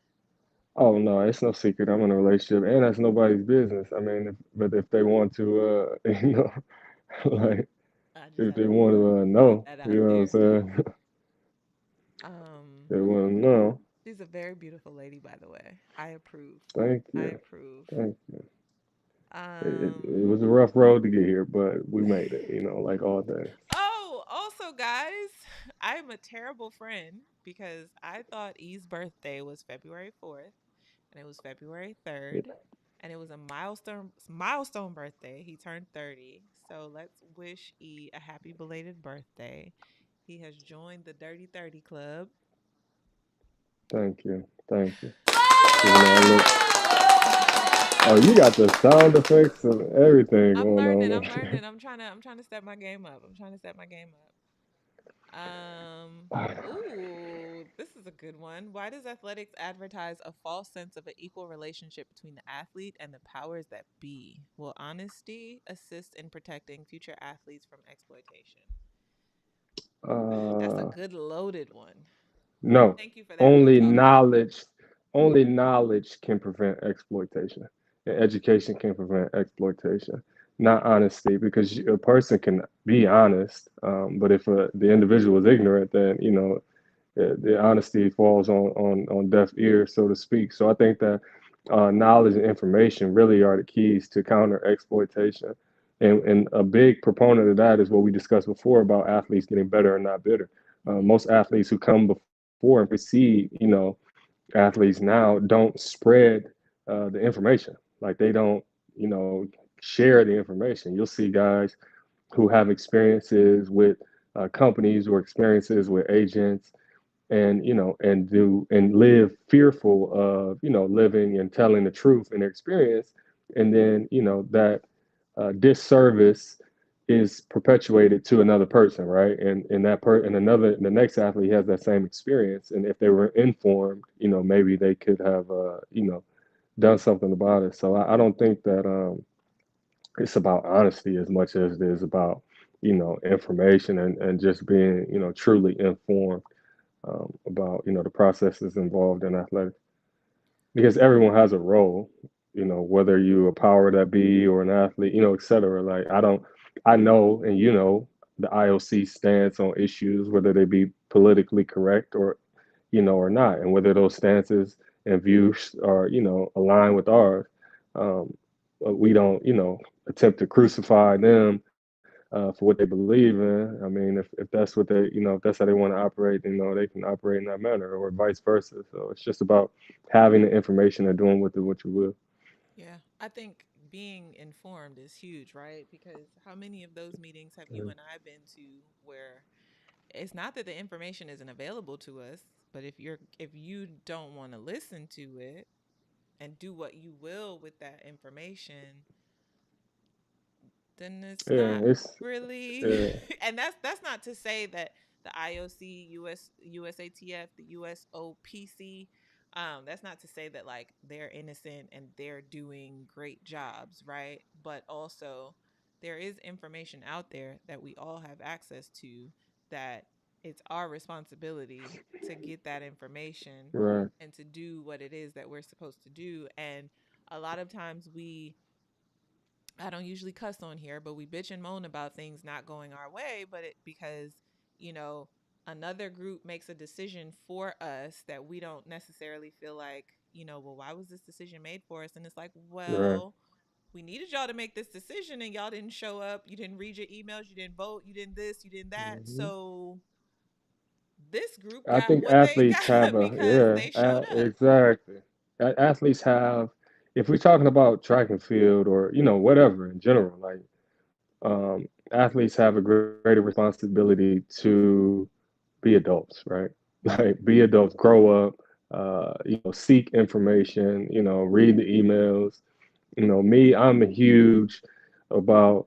Oh no, it's no secret. I'm in a relationship, and that's nobody's business. I mean, but if they want to, like I just if had they to want to put know, that you out know what I'm there. saying? Um, They want to know. she's a very beautiful lady, by the way. I approve. Thank I you, approve. thank you. It Um. was a rough road to get here, but we made it. You know, like all things. Oh, also, guys, I'm a terrible friend because I thought E's birthday was February 4th, and it was February 3rd, and it was a milestone birthday. He turned 30. So let's wish E a happy belated birthday. He has joined the Dirty 30 Club. Thank you, thank you. You know, I look. Oh, you got the sound effects and everything I'm going learning. on. I'm learning. I'm trying to step my game up. I'm trying to step my game up. Um, ooh, this is a good one. Why does athletics advertise a false sense of an equal relationship between the athlete and the powers that be? Will honesty assist in protecting future athletes from exploitation? That's a uh, good loaded one. no, Thank you for that real only talk. knowledge, only knowledge can prevent exploitation, and education can prevent exploitation. Not honesty, because a person can be honest, but if the individual is ignorant, then the honesty falls on deaf ears, so to speak. So I think that knowledge and information really are the keys to counter exploitation. And a big proponent of that is what we discussed before about athletes getting better and not bitter. Mm-hmm. Most athletes who come before and precede, athletes now don't spread the information. Like they don't, share the information. You'll see guys who have experiences with companies or experiences with agents and and live fearful of living and telling the truth in their experience, and then that disservice is perpetuated to another person, right? And the next athlete has that same experience, and if they were informed, maybe they could have done something about it. So I don't think that it's about honesty as much as it is about information and just being truly informed about the processes involved in athletics, because everyone has a role, whether you a power that be or an athlete, et cetera. Like I know, and the IOC stance on issues, whether they be politically correct or or not, and whether those stances and views are aligned with ours. Um, we don't attempt to crucify them for what they believe in. I mean, if that's what they if that's how they want to operate, they can operate in that manner, or vice versa. So it's just about having the information and doing with it what you will. Yeah, I think being informed is huge, right? Because how many of those meetings have you and I been to where it's not that the information isn't available to us, but if you don't want to listen to it and do what you will with that information, then it's Yeah, not it's really. yeah, And that's not to say that the IOC, USATF, the USOPC, that's not to say that like they're innocent and they're doing great jobs, right? But also there is information out there that we all have access to, that it's our responsibility to get that information right, and to do what it is that we're supposed to do. And a lot of times I don't usually cuss on here, but we bitch and moan about things not going our way, but because, you know, another group makes a decision for us that we don't necessarily feel like, well, why was this decision made for us? And it's like, right. well, we needed y'all to make this decision and y'all didn't show up. You didn't read your emails. You didn't vote. You didn't this. You didn't that. Hmm. So this group I got think what they athletes have got a because they showed up. exactly. Athletes have if we're talking about track and field or whatever in general, like athletes have a greater responsibility to be adults, right? Like be adults, grow up, seek information, read the emails. Me, I'm huge about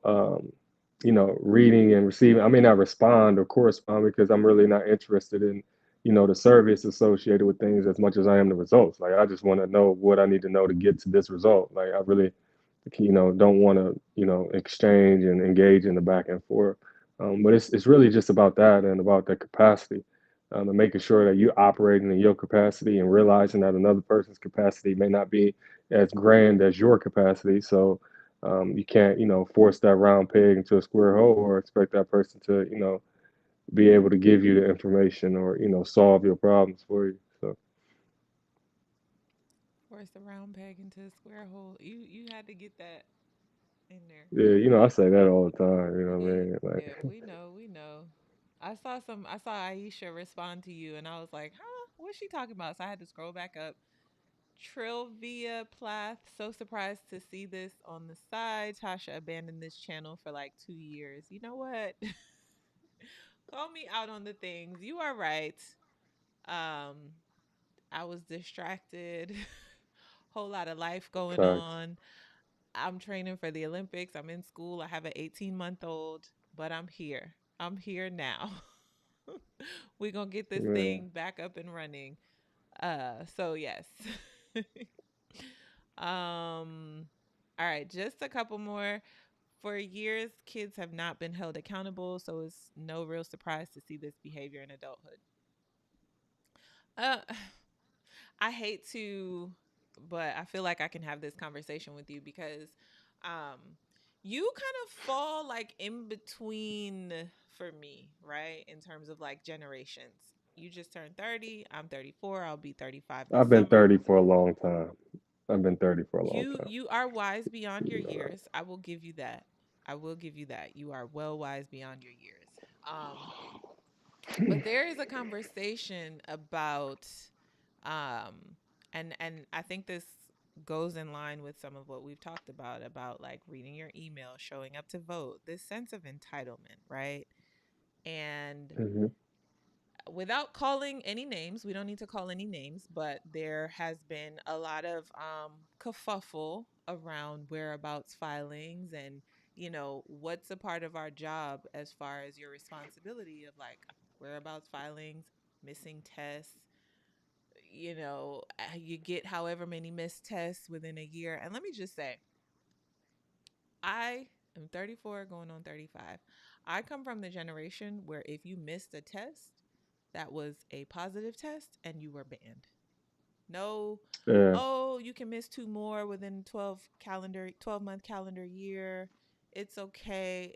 reading and receiving. I may not respond or correspond because I'm really not interested in the service associated with things as much as I am the results. Like I just want to know what I need to know to get to this result. Like I really don't want to exchange and engage in the back and forth. But it's really just about that and about the capacity, and making sure that you're operating in your capacity and realizing that another person's capacity may not be as grand as your capacity. So you can't force that round peg into a square hole or expect that person to be able to give you the information or solve your problems for you. So Force a round peg into a square hole. You had to get that in there. yeah, I say that all the time. You know what I Yeah, mean? yeah, Like, we know, we know. I saw Aisha respond to you and I was like, huh, what's she talking about? So I had to scroll back up. Trilvia Plath, so surprised to see this on the side. Tasha abandoned this channel for like 2 years. You know what? Call me out on the things. You are right. Um, I was distracted. Whole lot of life going facts. on. I'm training for the Olympics. I'm in school. I have an 18-month-old, but I'm here. I'm here now. We're going to get this Yeah. thing back up and running. So yes. All right, just a couple more. For years, kids have not been held accountable, so it's no real surprise to see this behavior in adulthood. Uh I hate to, but I feel like I can have this conversation with you because um you kind of fall like in between for me, right? In terms of like generations. You just turned 30, I'm 34, I'll be 35 this I've been summer. 30 for a long time. I've been 30 for a long time. You are wise beyond your You know years. I will give you that. I will give you that. You are well wise beyond your years. But there is a conversation about um and I think this goes in line with some of what we've talked about like reading your email, showing up to vote, this sense of entitlement, right? And that. Hmm. without calling any names, we don't need to call any names, but there has been a lot of kerfuffle around whereabouts filings and what's a part of our job as far as your responsibility of like whereabouts filings, missing tests, you get however many missed tests within a year. And let me just say, I am 34 going on 35. I come from the generation where if you missed a test, that was a positive test and you were banned. No, Yeah. oh, you can miss two more within 12-month calendar year. It's okay.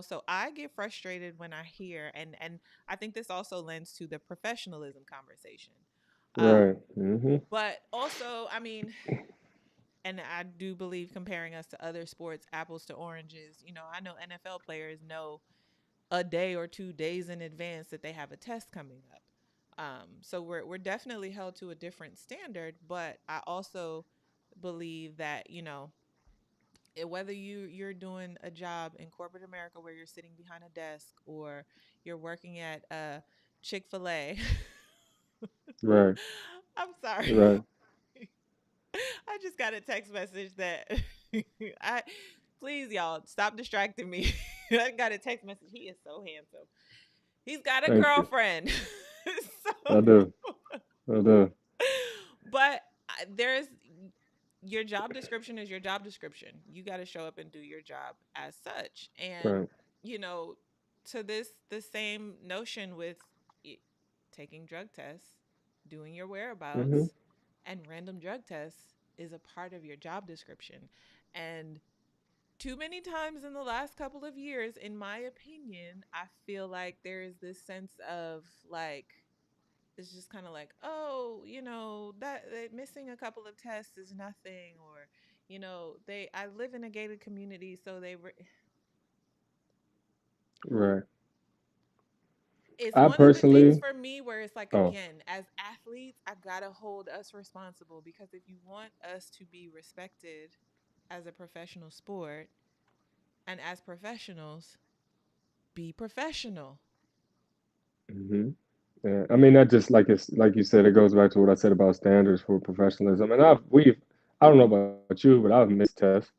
So I get frustrated when I hear and I think this also lends to the professionalism conversation. Right. Um Hmm. but also, I mean, and I do believe comparing us to other sports, apples to oranges. I know NFL players know a day or 2 days in advance that they have a test coming up. So we're definitely held to a different standard, but I also believe that whether you're doing a job in corporate America where you're sitting behind a desk or you're working at Chick-fil-A. Right. I'm sorry. Right. I just got a text message that I please y'all stop distracting me. I got a text message. He is so handsome. He's got a Thank you. girlfriend. I So do. I do. but there's your job description is your job description. You got to show up and do your job as such. And Right. you know, to the same notion with y- taking drug tests, doing your Hmm. whereabouts, and random drug tests is a part of your job description. And too many times in the last couple of years, in my opinion, I feel like there is this sense of like it's just kind of like, oh, that missing a couple of tests is nothing, or they I live in a gated community, so Right. It's I one of the things personally, for me where it's like, oh, again, as athletes, I gotta hold us responsible, because if you want us to be respected as a professional sport and as professionals, be professional. hmm, yeah. I mean, that just like it's like you said, it goes back to what I said about standards for professionalism. And I don't know about you, but I've missed tests.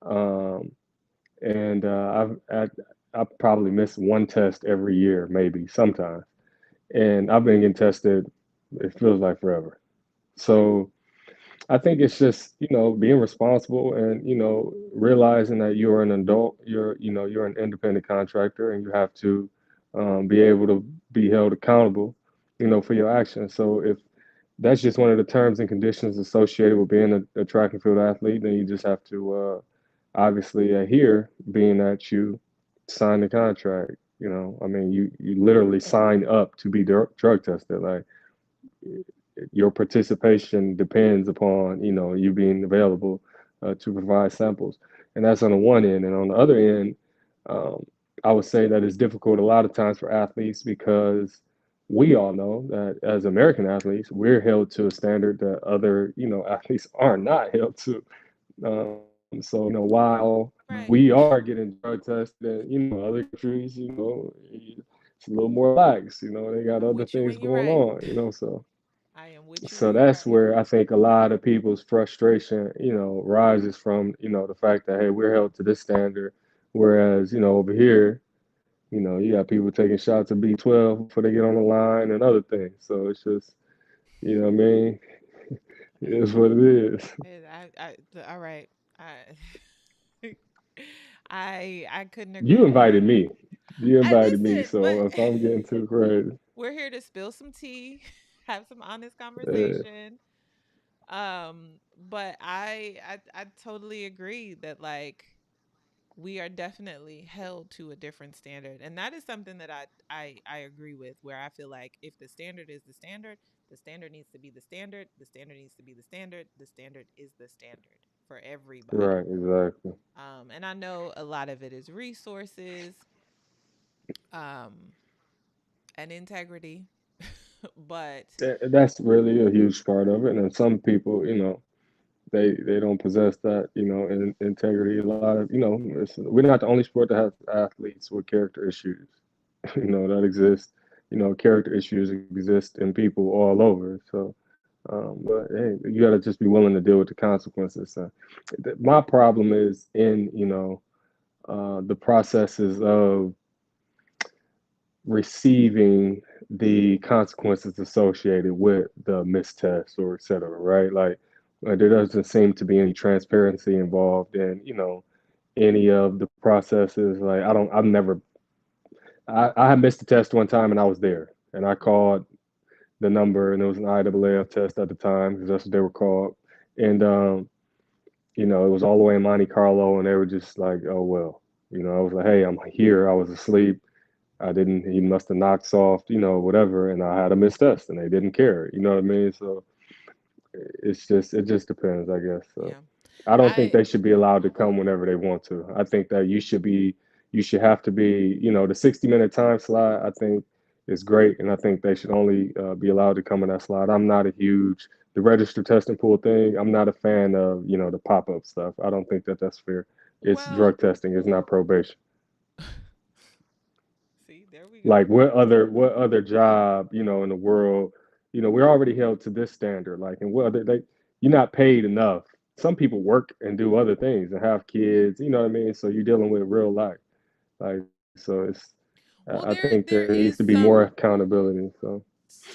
Um, and I probably miss one test every year, maybe sometimes. And I've been getting tested. It feels like forever. So I think it's just, being responsible and, realizing that you're an adult, you're an independent contractor and you have to be able to be held accountable, for your actions. So if that's just one of the terms and conditions associated with being a track and field athlete, then you just have to obviously adhere, being that you signed the contract. I mean, you literally sign up to be drug tested. Like, your participation depends upon you being available to provide samples, and that's on the one end. And on the other end, um, I would say that it's difficult a lot of times for athletes because we all know that as American athletes, we're held to a standard that other athletes are not held to. So while Right. we are getting drug tested, and other countries, it's a little more lax. They got I'm other with you things when you're going right. on. I am with you when So you're that's right. where I think a lot of people's frustration, rises from, the fact that, hey, we're held to this standard, whereas, over here, you got people taking shots of B12 before they get on the line and other things. So it's just, what I mean? It is what it is. All right. I, I couldn't agree You more. invited me. You I invited me. listen, but So if I'm getting too crazy, we're here to spill some tea, have some honest uh, conversation. But I totally agree that, like, we are definitely held to a different standard, and that is something that I agree with, where I feel like if the standard is the standard needs to be the standard, the standard needs to be the standard, the standard is the standard for everybody. right, exactly. And I know a lot of it is resources, um and integrity, but That's really a huge part of it. And then some people, they don't possess that, integrity. A lot of, we're not the only sport that has athletes with character issues, that exist. Character issues exist in people all over. So, but hey, you got to just be willing to deal with the consequences. My problem is in, the processes of receiving the consequences associated with the mistest or et cetera, right? Like, there doesn't seem to be any transparency involved in, any of the processes. Like, I've never, I had missed a test one time and I was there and I called the number and it was an IAAF test at the time because that's what they were called. And, it was all the way in Monte Carlo and they were just like, oh, well, I was like, hey, I'm here. I was asleep. I didn't, he must have knocked soft, whatever, and I had a missed test and they didn't care, you know what I mean? So it just depends, I guess. So yeah. I don't think I they should be allowed to come whenever they want to. I think that you should have to be, the 60-minute time slot, I think is great. And I think they should only be allowed to come in that slot. I'm not a huge, the register testing pool thing, I'm not a fan of, the pop up stuff. I don't think that that's fair. It's Well, drug testing, it's not probation. see, there we go. Like what other job, in the world, we're already held to this standard. Like, and what other, like, you're not paid enough. Some people work and do other things and have kids, you know what I mean? So you're dealing with real life. Like, so I Well, think there there needs to be is more some, accountability. So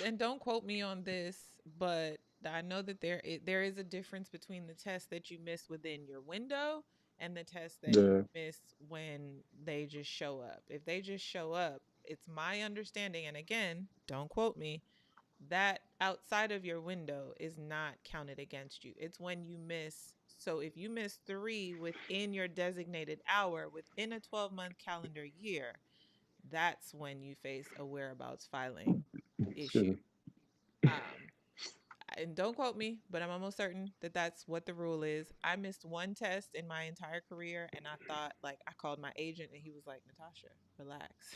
and don't quote me on this, but I know that there is a difference between the test that you miss within your window and the test that you yeah, miss when they just show up. If they just show up, it's my understanding, and again, don't quote me, that outside of your window is not counted against you. It's when you miss. So if you miss 3 within your designated hour within a 12-month calendar year, that's when you face a whereabouts filing issue. sure. Um, and don't quote me, but I'm almost certain that that's what the rule is. I missed one test in my entire career, and I thought, like, I called my agent, and he was like, Natasha, relax.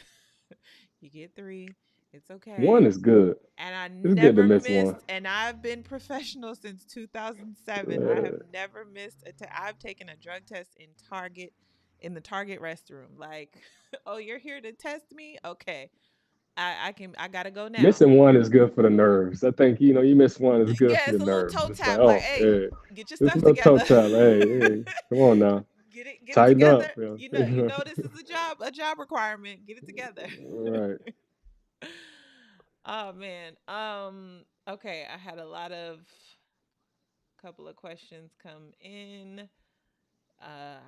You get three. It's One okay. is good. And I It's good to never miss one. missed, and I've been professional since 2007. I have Uh, never missed I've taken a drug test in Target, in the Target restroom. Like, oh, you're here to test me? Okay. I gotta go now. Missing one is good for the nerves. I think, you miss one is good Yeah, for it's your a little nerves. toe It's like, tap, like, oh, hey, yeah. get your Just a stuff little toe together. tap. Hey, hey, come on now. Get it Tighten together. up. You You know. know this is a job requirement. Get it together. Right. Oh man. Okay, I had a lot of couple of questions come in.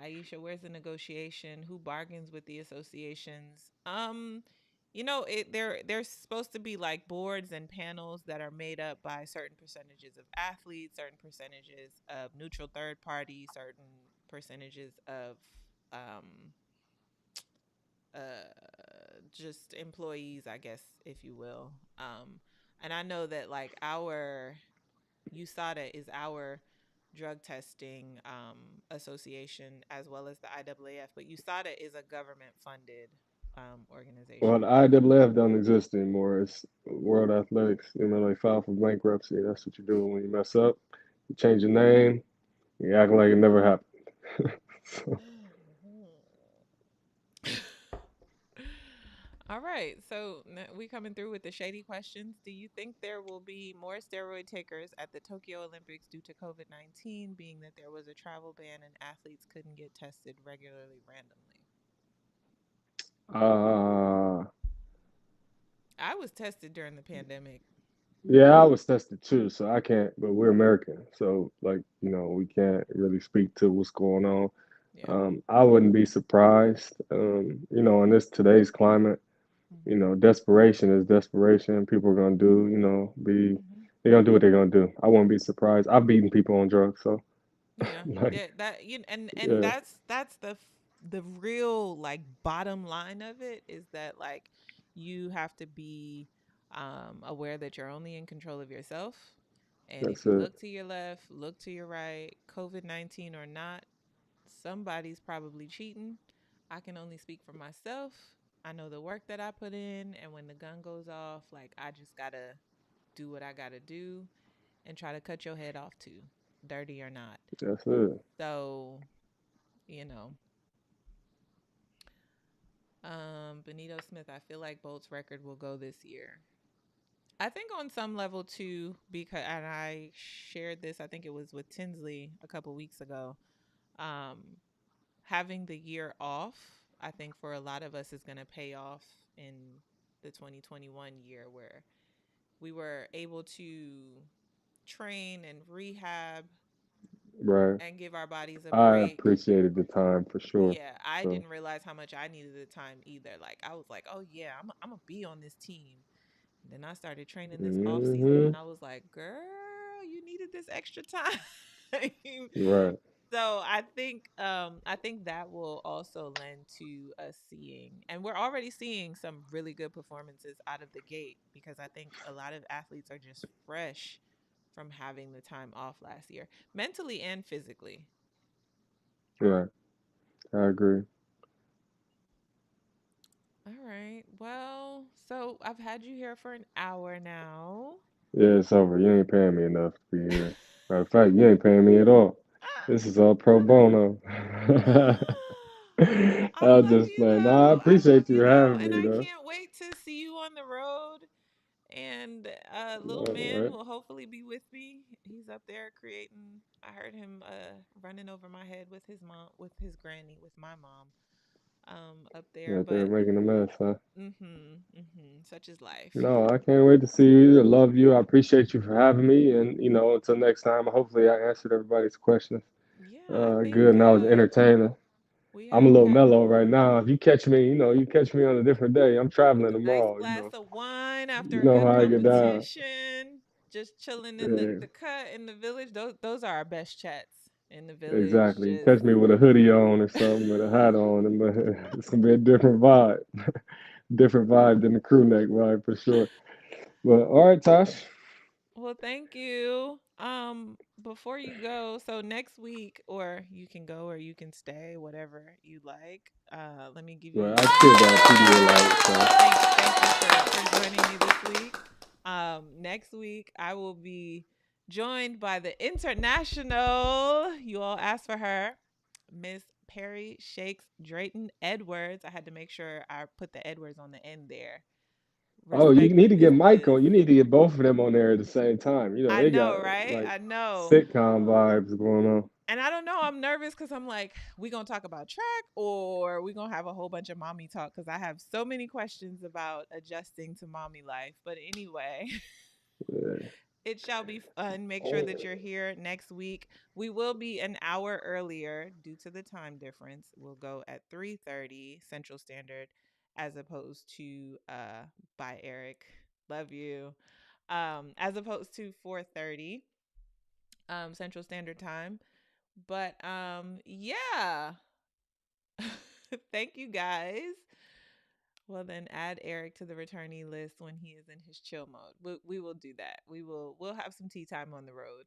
Aisha, where's the negotiation? Who bargains with the associations? There's supposed to be like boards and panels that are made up by certain percentages of athletes, certain percentages of neutral third party, certain percentages of um just employees, I guess, if you will. And I know that like our USADA is our drug testing association, as well as the IAAF, but USADA is a government funded Well, organization. the IAAF don't exist anymore. It's World Athletics. They filed for bankruptcy. That's what you do when you mess up. You change your name. You act like it never happened. So, All right, so we coming through with the shady questions. Do you think there will be more steroid takers at the Tokyo Olympics due to COVID-19, being that there was a travel ban and athletes couldn't get tested regularly randomly? uh, I was tested during the pandemic. yeah, I was tested too, so I can't. But we're American, so like we can't really speak to what's going on. Yeah. I wouldn't be surprised. In this today's climate, Hmm. desperation is desperation. People are gonna do, be Hmm. they're gonna do what they're gonna do. I wouldn't be surprised. I've beaten people on drugs, so Yeah, like, yeah, that and yeah, that's the real like bottom line of it is that like you have to be aware that you're only in control of yourself. And if that's you it. look to your left, look to your right, COVID-19 or not, somebody's probably cheating. I can only speak for myself. I know the work that I put in, and when the gun goes off, like I just got to do what I got to do and try to cut your head off too, dirty or not. That's it. So, you know, Benito Smith, I feel like Bolt's record will go this year. I think on some level too, because and I shared this, I think it was with Tinsley a couple weeks ago. Um, Having the year off, I think for a lot of us is going to pay off in the 2021 year where we were able to train and rehab Right. and give our bodies a I break. appreciated the time for sure. Yeah, I So, didn't realize how much I needed the time either. Like I was like, "Oh yeah, I'm gonna be on this team." And then I started training this off season hmm and I was like, "Girl, you needed this extra time." right. So I think that will also lend to us seeing, and we're already seeing some really good performances out of the gate because I think a lot of athletes are just fresh from having the time off last year, mentally and physically. Right. I agree. All right. Well, so I've had you here for an hour now. Yeah, it's over. You ain't paying me enough to be here. Matter of fact, you ain't paying me at all. This is all pro bono. I I'll love just you play. No, I though. I love appreciate you you though. having And me, I though. can't wait to see you on the road. And little All man right. will hopefully be with me. He's up there creating. I heard him running over my head with his mom, with his granny, with my mom up there. Right there But making a mess, huh? such is life. No, I can't wait to see you. I love you. I appreciate you for having me. And, until next time, hopefully I answered everybody's questions. Yeah, I Good, think and I was entertaining. I'm a we little had mellow right now. If you catch me, you catch me on a different day. I'm with traveling a nice tomorrow. glass of wine You after a know good how I get down. competition, just chilling in Yeah, the cut in the village. Those are our best chats in the village. exactly. You Just catch me with a hoodie on or something, with a hat on, and it's gonna be a different vibe. Different vibe than the crew neck vibe for sure. But all right, Tosh. Well, thank you. Before you go, so next week, or you can go or you can stay, whatever you like. Let me give Well, you I kid that PDA light, so thank you for joining me this week. Next week I will be joined by the international. You all asked for her, Miss Perry Shakes Drayton Edwards. I had to make sure I put the Edwards on the end there. oh, you Respect the need to get business. Michael. You need to get both of them on there at the same time. You know, I they know, got right? like I know. sitcom vibes going on. And I don't know. I'm nervous because I'm like, we gonna talk about track or we gonna have a whole bunch of mommy talk because I have so many questions about adjusting to mommy life. But anyway, Yeah. it shall be fun. Make sure that Oh, you're here next week. We will be an hour earlier due to the time difference. We'll go at 3:30 Central Standard as opposed to by Eric. Love you. As opposed to 4:30 Central Standard Time. But yeah. Thank you guys. Well then add Eric to the returnee list when he is in his chill mode. We will do that. We'll have some tea time on the road.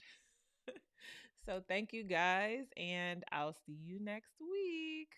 So thank you guys and I'll see you next week.